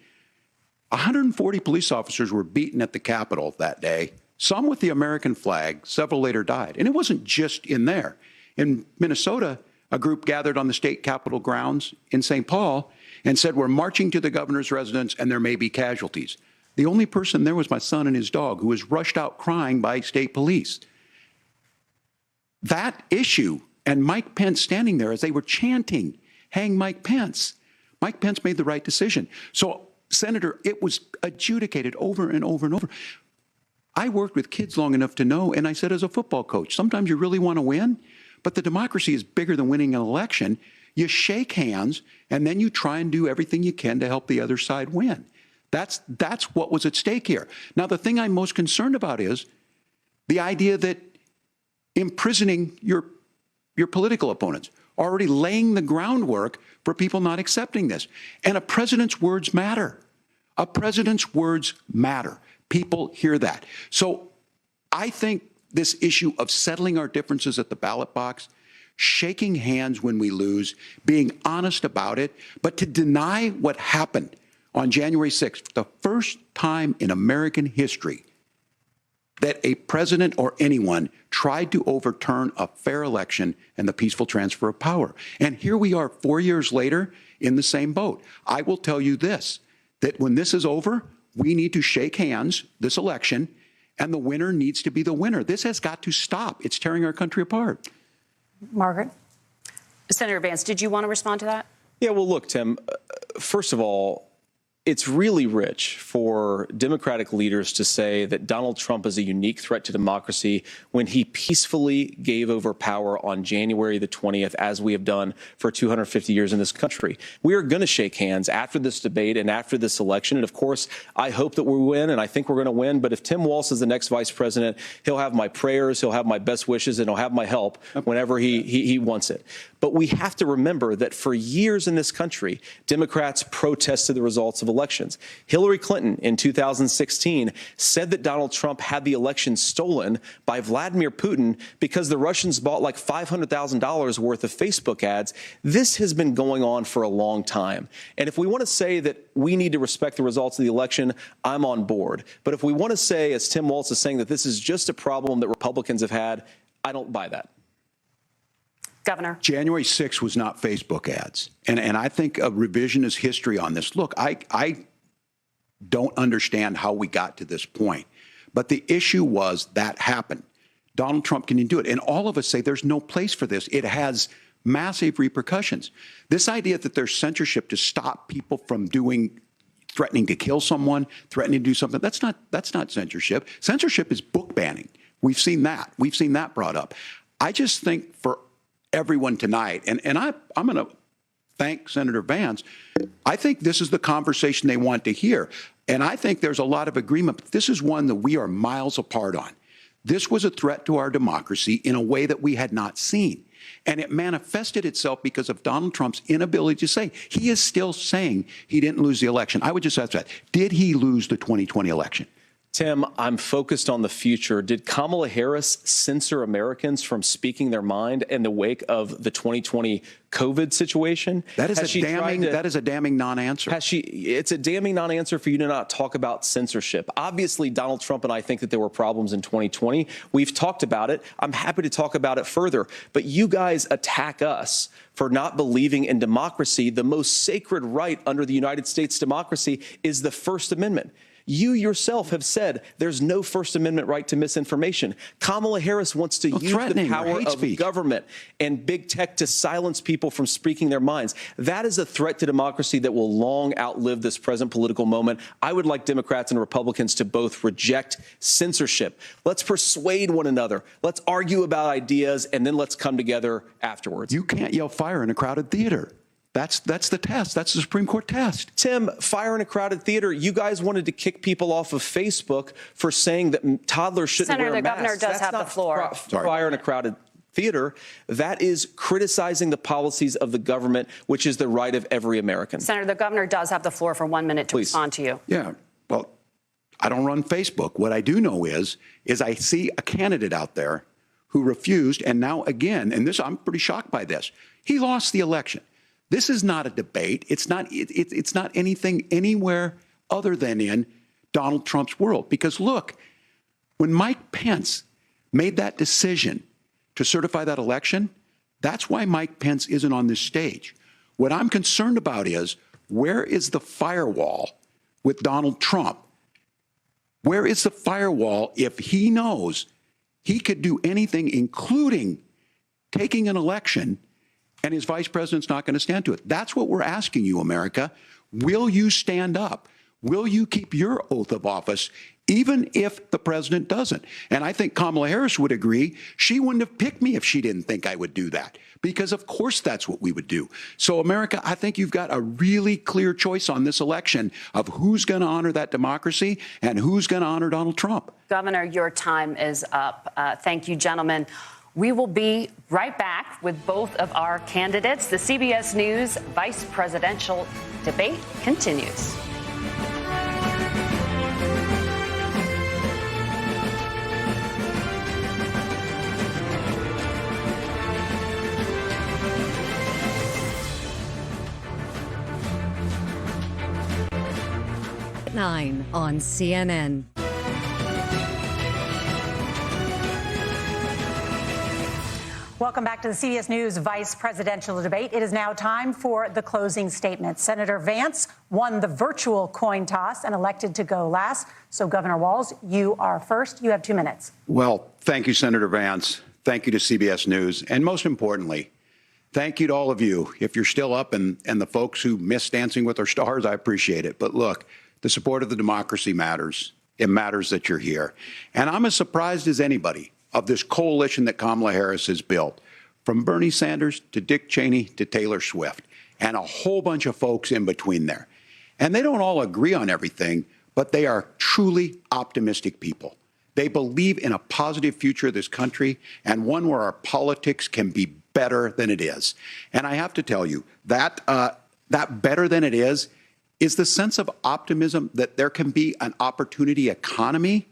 140 police officers were beaten at the Capitol that day, some with the American flag. Several later died. And it wasn't just in there. In Minnesota, a group gathered on the state capitol grounds in St. Paul and said, we're marching to the governor's residence, and there may be casualties. The only person there was my son and his dog, who was rushed out crying by state police. That issue, and Mike Pence standing there as they were chanting, hang Mike Pence. Mike Pence made the right decision. So, Senator, it was adjudicated over and over and over. I worked with kids long enough to know, and I said as a football coach, sometimes you really want to win, but the democracy is bigger than winning an election. You shake hands, and then you try and do everything you can to help the other side win. That's what was at stake here. Now, the thing I'm most concerned about is the idea that imprisoning your political opponents, already laying the groundwork for people not accepting this. And a president's words matter. A president's words matter. People hear that. So I think this issue of settling our differences at the ballot box, shaking hands when we lose, being honest about it, but to deny what happened on January 6th, the first time in American history that a president or anyone tried to overturn a fair election and the peaceful transfer of power. And here we are 4 years later in the same boat. I will tell you this, that when this is over, we need to shake hands this election, and the winner needs to be the winner. This has got to stop. It's tearing our country apart. Margaret? Senator Vance, did you want to respond to that? Yeah, well, look, Tim, first of all, it's really rich for Democratic leaders to say that Donald Trump is a unique threat to democracy when he peacefully gave over power on January the 20th, as we have done for 250 years in this country. We are going to shake hands after this debate and after this election. And of course, I hope that we win, and I think we're going to win. But if Tim Walz is the next vice president, he'll have my prayers, he'll have my best wishes, and he'll have my help whenever he wants it. But we have to remember that for years in this country, Democrats protested the results of elections. Hillary Clinton in 2016 said that Donald Trump had the election stolen by Vladimir Putin because the Russians bought like $500,000 worth of Facebook ads. This has been going on for a long time. And if we want to say that we need to respect the results of the election, I'm on board. But if we want to say, as Tim Walz is saying, that this is just a problem that Republicans have had, I don't buy that. Governor. January 6th was not Facebook ads. And I think a revisionist history on this. Look, I don't understand how we got to this point. But the issue was that happened. Donald Trump can do it. And all of us say there's no place for this. It has massive repercussions. This idea that there's censorship to stop people from threatening to kill someone, threatening to do something, that's not censorship. Censorship is book banning. We've seen that. We've seen that brought up. I just think for everyone tonight, and I'm going to thank Senator Vance. I think this is the conversation they want to hear. And I think there's a lot of agreement. But this is one that we are miles apart on. This was a threat to our democracy in a way that we had not seen. And it manifested itself because of Donald Trump's inability to say. He is still saying he didn't lose the election. I would just ask that. Did he lose the 2020 election? Tim, I'm focused on the future. Did Kamala Harris censor Americans from speaking their mind in the wake of the 2020 COVID situation? That is a damning non-answer. It's a damning non-answer for you to not talk about censorship. Obviously, Donald Trump and I think that there were problems in 2020. We've talked about it. I'm happy to talk about it further. But you guys attack us for not believing in democracy. The most sacred right under the United States democracy is the First Amendment. You yourself have said there's no First Amendment right to misinformation. Kamala Harris wants to use the power of government and big tech to silence people from speaking their minds. That is a threat to democracy that will long outlive this present political moment. I would like Democrats and Republicans to both reject censorship. Let's persuade one another. Let's argue about ideas, and then let's come together afterwards. You can't yell fire in a crowded theater. That's the test. That's the Supreme Court test. Tim, fire in a crowded theater. You guys wanted to kick people off of Facebook for saying that toddlers shouldn't wear masks. Senator, the governor does have the floor. Fire in a crowded theater. That is criticizing the policies of the government, which is the right of every American. Senator, the governor does have the floor for 1 minute to respond to you. Yeah. Well, I don't run Facebook. What I do know is I see a candidate out there who refused, and now again, and this, I'm pretty shocked by this. He lost the election. This is not a debate. It's not anything anywhere other than in Donald Trump's world. Because look, when Mike Pence made that decision to certify that election, that's why Mike Pence isn't on this stage. What I'm concerned about is, where is the firewall with Donald Trump? Where is the firewall if he knows he could do anything, including taking an election, and his vice president's not going to stand to it? That's what we're asking you, America. Will you stand up? Will you keep your oath of office, even if the president doesn't? And I think Kamala Harris would agree. She wouldn't have picked me if she didn't think I would do that, because of course that's what we would do. So, America, I think you've got a really clear choice on this election of who's going to honor that democracy and who's going to honor Donald Trump. Governor, your time is up. Thank you, gentlemen. We will be right back with both of our candidates. The CBS News vice presidential debate continues. 9 on CNN. Welcome back to the CBS News Vice Presidential Debate. It is now time for the closing statement. Senator Vance won the virtual coin toss and elected to go last. So, Governor Walz, you are first. You have 2 minutes. Well, thank you, Senator Vance. Thank you to CBS News. And most importantly, thank you to all of you. If you're still up and the folks who miss Dancing with Our Stars, I appreciate it. But look, the support of the democracy matters. It matters that you're here. And I'm as surprised as anybody of this coalition that Kamala Harris has built, from Bernie Sanders to Dick Cheney to Taylor Swift, and a whole bunch of folks in between there. And they don't all agree on everything, but they are truly optimistic people. They believe in a positive future of this country and one where our politics can be better than it is. And I have to tell you, that better than it is the sense of optimism that there can be an opportunity economy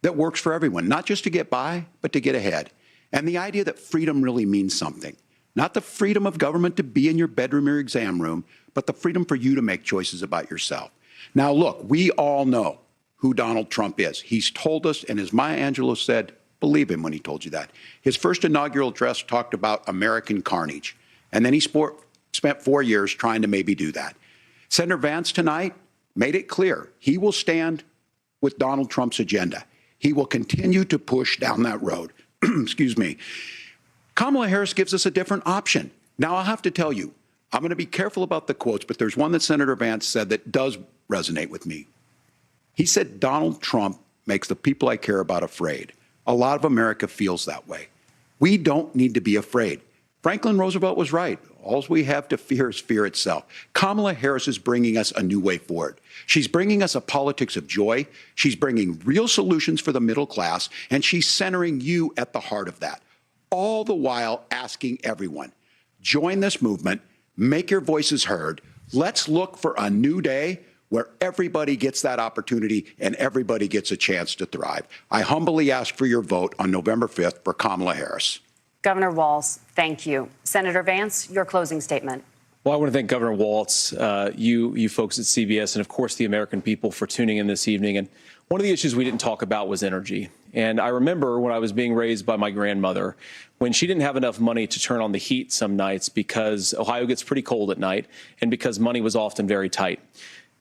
that works for everyone, not just to get by, but to get ahead. And the idea that freedom really means something. Not the freedom of government to be in your bedroom or exam room, but the freedom for you to make choices about yourself. Now, look, we all know who Donald Trump is. He's told us, and as Maya Angelou said, believe him when he told you that. His first inaugural address talked about American carnage. And then he spent 4 years trying to maybe do that. Senator Vance tonight made it clear he will stand with Donald Trump's agenda. He will continue to push down that road. Excuse me. Kamala Harris gives us a different option. Now, I'll have to tell you, I'm going to be careful about the quotes, but there's one that Senator Vance said that does resonate with me. He said, Donald Trump makes the people I care about afraid. A lot of America feels that way. We don't need to be afraid. Franklin Roosevelt was right. All we have to fear is fear itself. Kamala Harris is bringing us a new way forward. She's bringing us a politics of joy. She's bringing real solutions for the middle class, and she's centering you at the heart of that. All the while asking everyone, join this movement, make your voices heard. Let's look for a new day where everybody gets that opportunity and everybody gets a chance to thrive. I humbly ask for your vote on November 5th for Kamala Harris. Governor Walz, thank you. Senator Vance, your closing statement. Well, I want to thank Governor Walz, you folks at CBS, and of course the American people for tuning in this evening. And one of the issues we didn't talk about was energy. And I remember when I was being raised by my grandmother, when she didn't have enough money to turn on the heat some nights because Ohio gets pretty cold at night and because money was often very tight.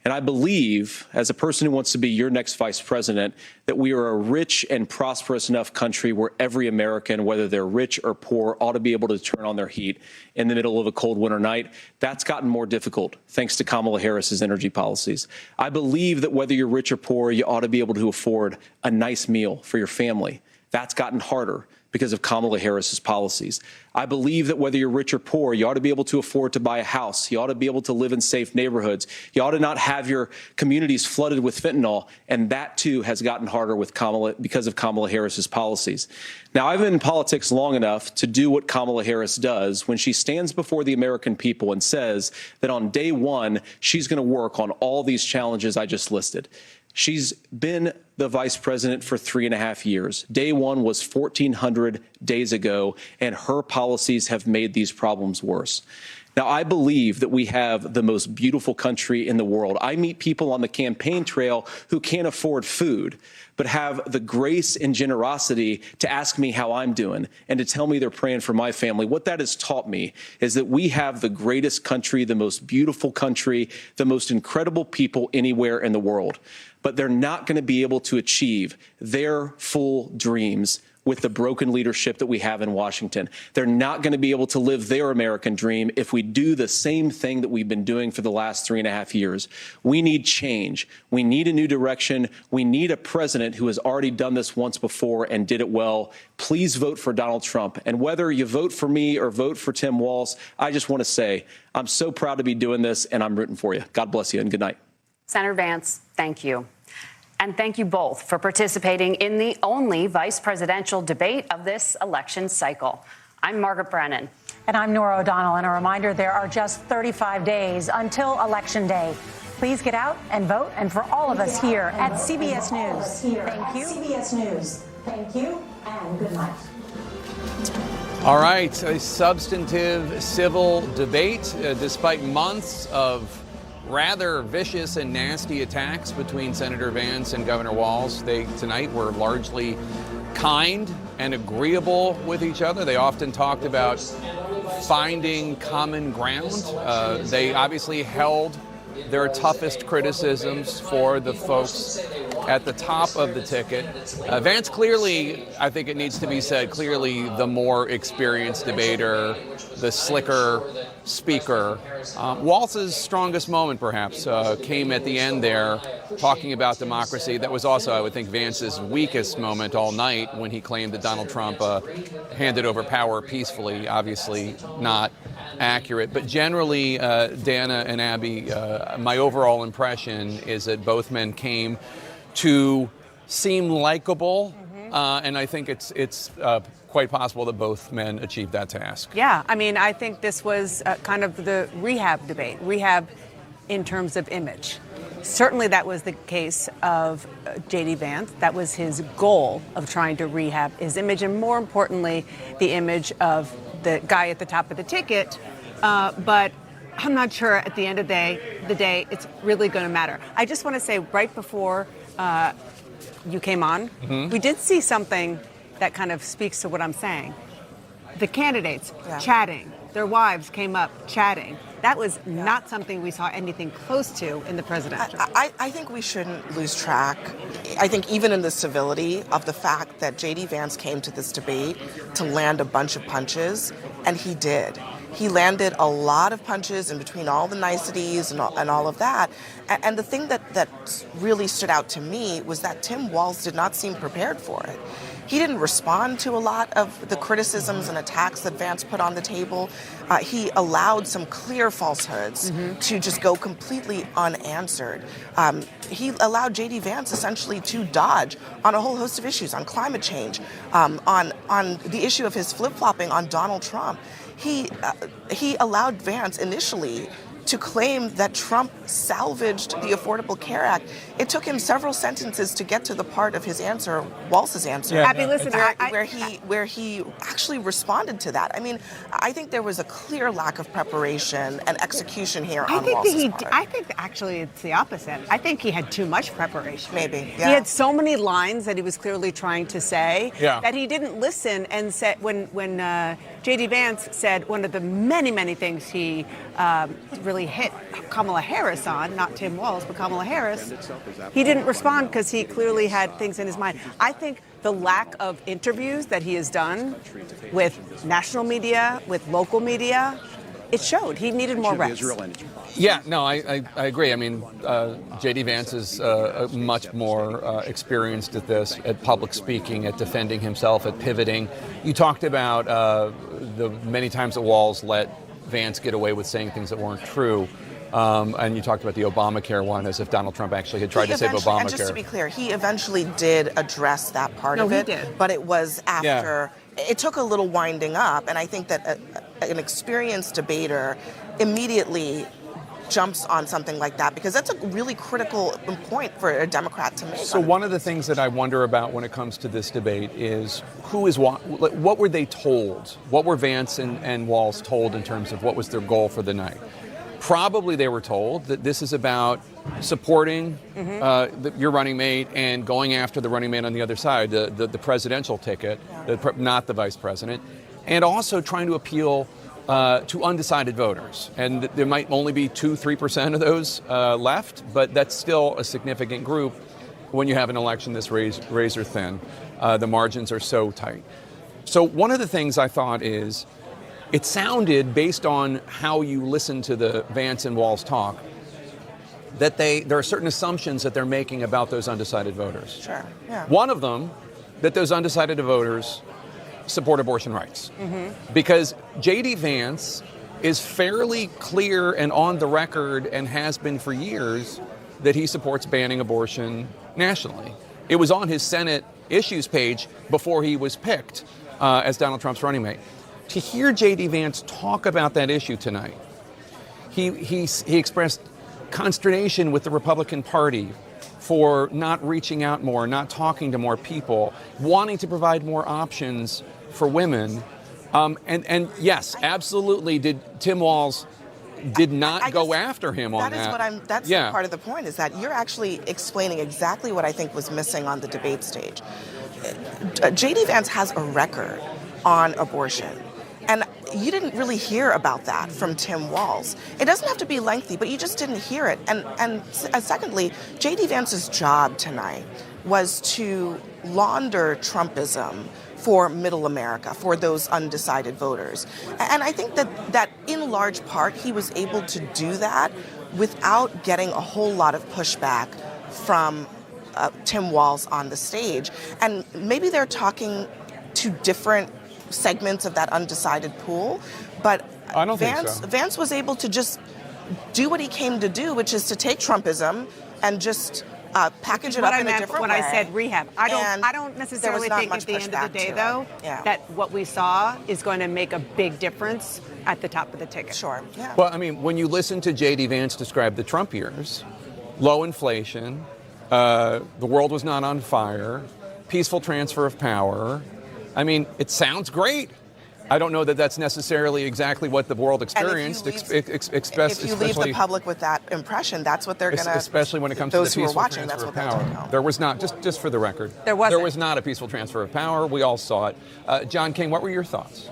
And I believe, as a person who wants to be your next vice president, that we are a rich and prosperous enough country where every American, whether they're rich or poor, ought to be able to turn on their heat in the middle of a cold winter night. That's gotten more difficult thanks to Kamala Harris's energy policies. I believe that whether you're rich or poor, you ought to be able to afford a nice meal for your family. That's gotten harder because of Kamala Harris's policies. I believe that whether you're rich or poor, you ought to be able to afford to buy a house. You ought to be able to live in safe neighborhoods. You ought to not have your communities flooded with fentanyl. And that, too, has gotten harder with because of Kamala Harris's policies. Now, I've been in politics long enough to do what Kamala Harris does when she stands before the American people and says that on day one, she's going to work on all these challenges I just listed. She's been the vice president for 3.5 years. Day one was 1,400 days ago, and her policies have made these problems worse. Now, I believe that we have the most beautiful country in the world. I meet people on the campaign trail who can't afford food, but have the grace and generosity to ask me how I'm doing and to tell me they're praying for my family. What that has taught me is that we have the greatest country, the most beautiful country, the most incredible people anywhere in the world. But they're not going to be able to achieve their full dreams with the broken leadership that we have in Washington. They're not going to be able to live their American dream if we do the same thing that we've been doing for the last 3.5 years. We need change. We need a new direction. We need a president who has already done this once before and did it well. Please vote for Donald Trump. And whether you vote for me or vote for Tim Walz, I just want to say I'm so proud to be doing this, and I'm rooting for you. God bless you, and good night. Senator Vance, thank you. And thank you both for participating in the only vice presidential debate of this election cycle. I'm Margaret Brennan. And I'm Nora O'Donnell. And a reminder, there are just 35 days until Election Day. Please get out and vote. And for all of us here at CBS News, thank you. CBS News, thank you, and good night. All right, a substantive civil debate, despite months of rather vicious and nasty attacks between Senator Vance and Governor Walz. They tonight were largely kind and agreeable with each other. They often talked about finding common ground. They obviously held their toughest criticisms for the folks at the top of the ticket. Vance clearly, I think it needs to be said, clearly the more experienced debater, the slicker speaker. Walz's strongest moment, perhaps, came at the end there, talking about democracy. That was also, I would think, Vance's weakest moment all night when he claimed that Donald Trump handed over power peacefully. Obviously not accurate. But generally, Dana and Abby, my overall impression is that both men came to seem likable, and I think it's quite possible that both men achieved that task. Yeah, I mean, I think this was kind of the rehab debate, rehab in terms of image. Certainly that was the case of J.D. Vance. That was his goal of trying to rehab his image, and more importantly, the image of the guy at the top of the ticket. But I'm not sure at the end of the day it's really going to matter. I just want to say right before you came on, we did see something that kind of speaks to what I'm saying. The candidates chatting, their wives came up chatting. That was not something we saw anything close to in the presidential. I think we shouldn't lose track, I think even in the civility of the fact that J.D. Vance came to this debate to land a bunch of punches, and he did. He landed a lot of punches in between all the niceties and all of that. And the thing that really stood out to me was that Tim Walz did not seem prepared for it. He didn't respond to a lot of the criticisms and attacks that Vance put on the table. He allowed some clear falsehoods to just go completely unanswered. He allowed J.D. Vance essentially to dodge on a whole host of issues, on climate change, on the issue of his flip-flopping on Donald Trump. He allowed Vance initially to claim that Trump salvaged the Affordable Care Act. It took him several sentences to get to the part of his answer, Walz's answer, Abby, listen, where he actually responded to that. I mean, I think there was a clear lack of preparation and execution here on Walz's part. I think actually it's the opposite. I think he had too much preparation. Maybe, He had so many lines that he was clearly trying to say that he didn't listen and said when J.D. Vance said one of the many things he really hit Kamala Harris on, not Tim Walz, but Kamala Harris, he didn't respond because he clearly had things in his mind. I think the lack of interviews that he has done with national media, with local media, it showed. He needed more reps. Yeah, no, I agree. I mean, J.D. Vance is much more experienced at this, at public speaking, at defending himself, at pivoting. You talked about the many times that Walz let Vance get away with saying things that weren't true. And you talked about the Obamacare one as if Donald Trump actually had tried to save Obamacare. And just to be clear, he eventually did address that part of it. Did. But it was after, it took a little winding up. And I think that an experienced debater immediately jumps on something like that because that's a really critical point for a Democrat to make. So one of the things that I wonder about when it comes to this debate is what were they told? What were Vance and Walz told in terms of what was their goal for the night? Probably they were told that this is about supporting your running mate and going after the running mate on the other side, the presidential ticket, not the vice president, and also trying to appeal to undecided voters. And there might only be 2-3% of those left, but that's still a significant group when you have an election this razor thin. The margins are so tight. So one of the things I thought is, it sounded, based on how you listen to the Vance and Walz talk, that there are certain assumptions that they're making about those undecided voters. Sure, yeah. One of them, that those undecided voters support abortion rights. Because J.D. Vance is fairly clear and on the record, and has been for years, that he supports banning abortion nationally. It was on his Senate issues page before he was picked as Donald Trump's running mate. To hear J.D. Vance talk about that issue tonight, he expressed consternation with the Republican Party for not reaching out more, not talking to more people, wanting to provide more options for women. And yes, absolutely, did Tim Walz did not go after him on that. That is what I'm. That's part of the point, is that you're actually explaining exactly what I think was missing on the debate stage. J.D. Vance has a record on abortion. And you didn't really hear about that from Tim Walz. It doesn't have to be lengthy, but you just didn't hear it. And secondly, J.D. Vance's job tonight was to launder Trumpism for middle America, for those undecided voters. And I think that in large part, he was able to do that without getting a whole lot of pushback from Tim Walz on the stage. And maybe they're talking to different segments of that undecided pool, but I don't think so. Vance was able to just do what he came to do, which is to take Trumpism and just package it up in a different way. When I said rehab, I don't necessarily think at the end of the day, though, that what we saw is going to make a big difference at the top of the ticket. Sure. Yeah. Well, I mean, when you listen to J.D. Vance describe the Trump years, low inflation, the world was not on fire, peaceful transfer of power. I mean, it sounds great. I don't know that that's necessarily exactly what the world experienced. If you leave the public with that impression, that's what they're going to. Especially when it comes to the peaceful watching, transfer that's of what power. There was not, just for the record, there was not a peaceful transfer of power. We all saw it. John King, what were your thoughts?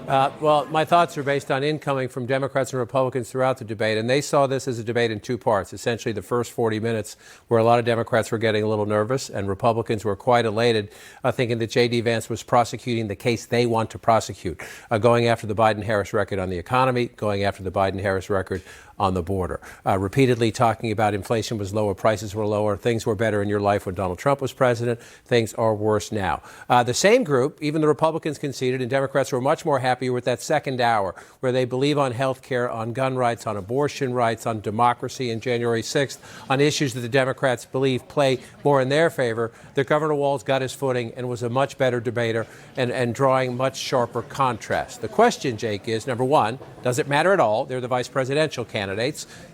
Well, my thoughts are based on incoming from Democrats and Republicans throughout the debate, and they saw this as a debate in two parts. Essentially, the first 40 minutes where a lot of Democrats were getting a little nervous and Republicans were quite elated, thinking that J.D. Vance was prosecuting the case they want to prosecute, going after the Biden-Harris record on the economy, going after the Biden-Harris record on the border, repeatedly talking about inflation was lower, prices were lower, things were better in your life when Donald Trump was president, things are worse now. The same group, even the Republicans conceded, and Democrats were much more happy with that second hour, where they believe on health care, on gun rights, on abortion rights, on democracy, and January 6th, on issues that the Democrats believe play more in their favor, that Governor Walz got his footing and was a much better debater and drawing much sharper contrast. The question, Jake, is, number one, does it matter at all? They're the vice presidential candidates.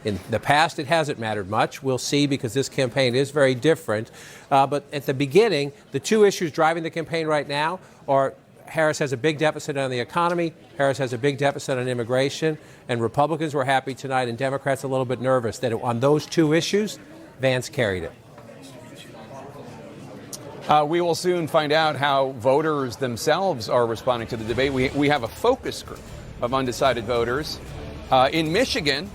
In the past, it hasn't mattered much. We'll see, because this campaign is very different. But at the beginning, the two issues driving the campaign right now are Harris has a big deficit on the economy, Harris has a big deficit on immigration, and Republicans were happy tonight and Democrats a little bit nervous that on those two issues, Vance carried it. We will soon find out how voters themselves are responding to the debate. We have a focus group of undecided voters in Michigan,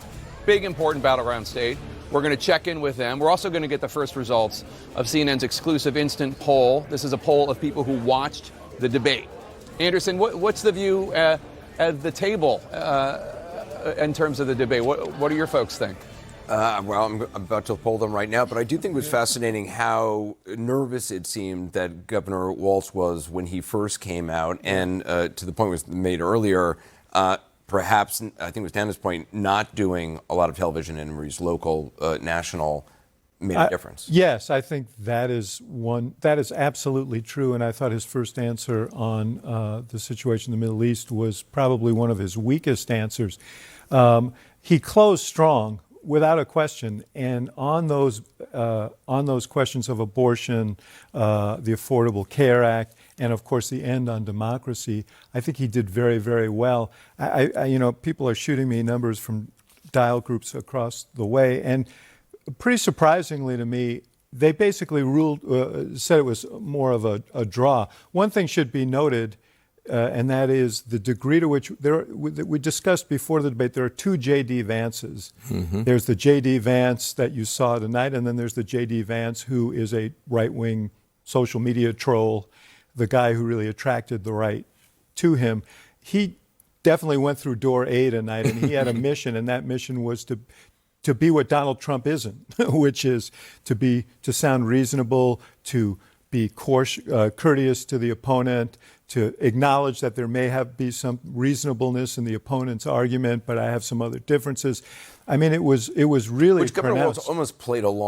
big important battleground state. We're going to check in with them. We're also going to get the first results of CNN's exclusive instant poll. This is a poll of people who watched the debate. Anderson, what's the view at the table in terms of the debate? What do your folks think? Well, I'm about to poll them right now, but I do think it was fascinating how nervous it seemed that Governor Walz was when he first came out, and to the point was made earlier, perhaps, I think it was Dana's point, not doing a lot of television interviews, local, national, made a difference. Yes, I think that is absolutely true, and I thought his first answer on the situation in the Middle East was probably one of his weakest answers. He closed strong, without a question, and on those questions of abortion, the Affordable Care Act, and of course the end on democracy, I think he did very, very well. People are shooting me numbers from dial groups across the way, and pretty surprisingly to me, they basically said it was more of a draw. One thing should be noted, and that is the degree to which we discussed before the debate, there are two J.D. Vances. Mm-hmm. There's the J.D. Vance that you saw tonight, and then there's the J.D. Vance who is a right-wing social media troll, the guy who really attracted the right to him. He definitely went through door A tonight, and he had a mission, and that mission was to be what Donald Trump isn't, which is to sound reasonable, to be courteous to the opponent, to acknowledge that there may be some reasonableness in the opponent's argument, but I have some other differences. I mean, it was really Which Governor pronounced. Walz almost played along.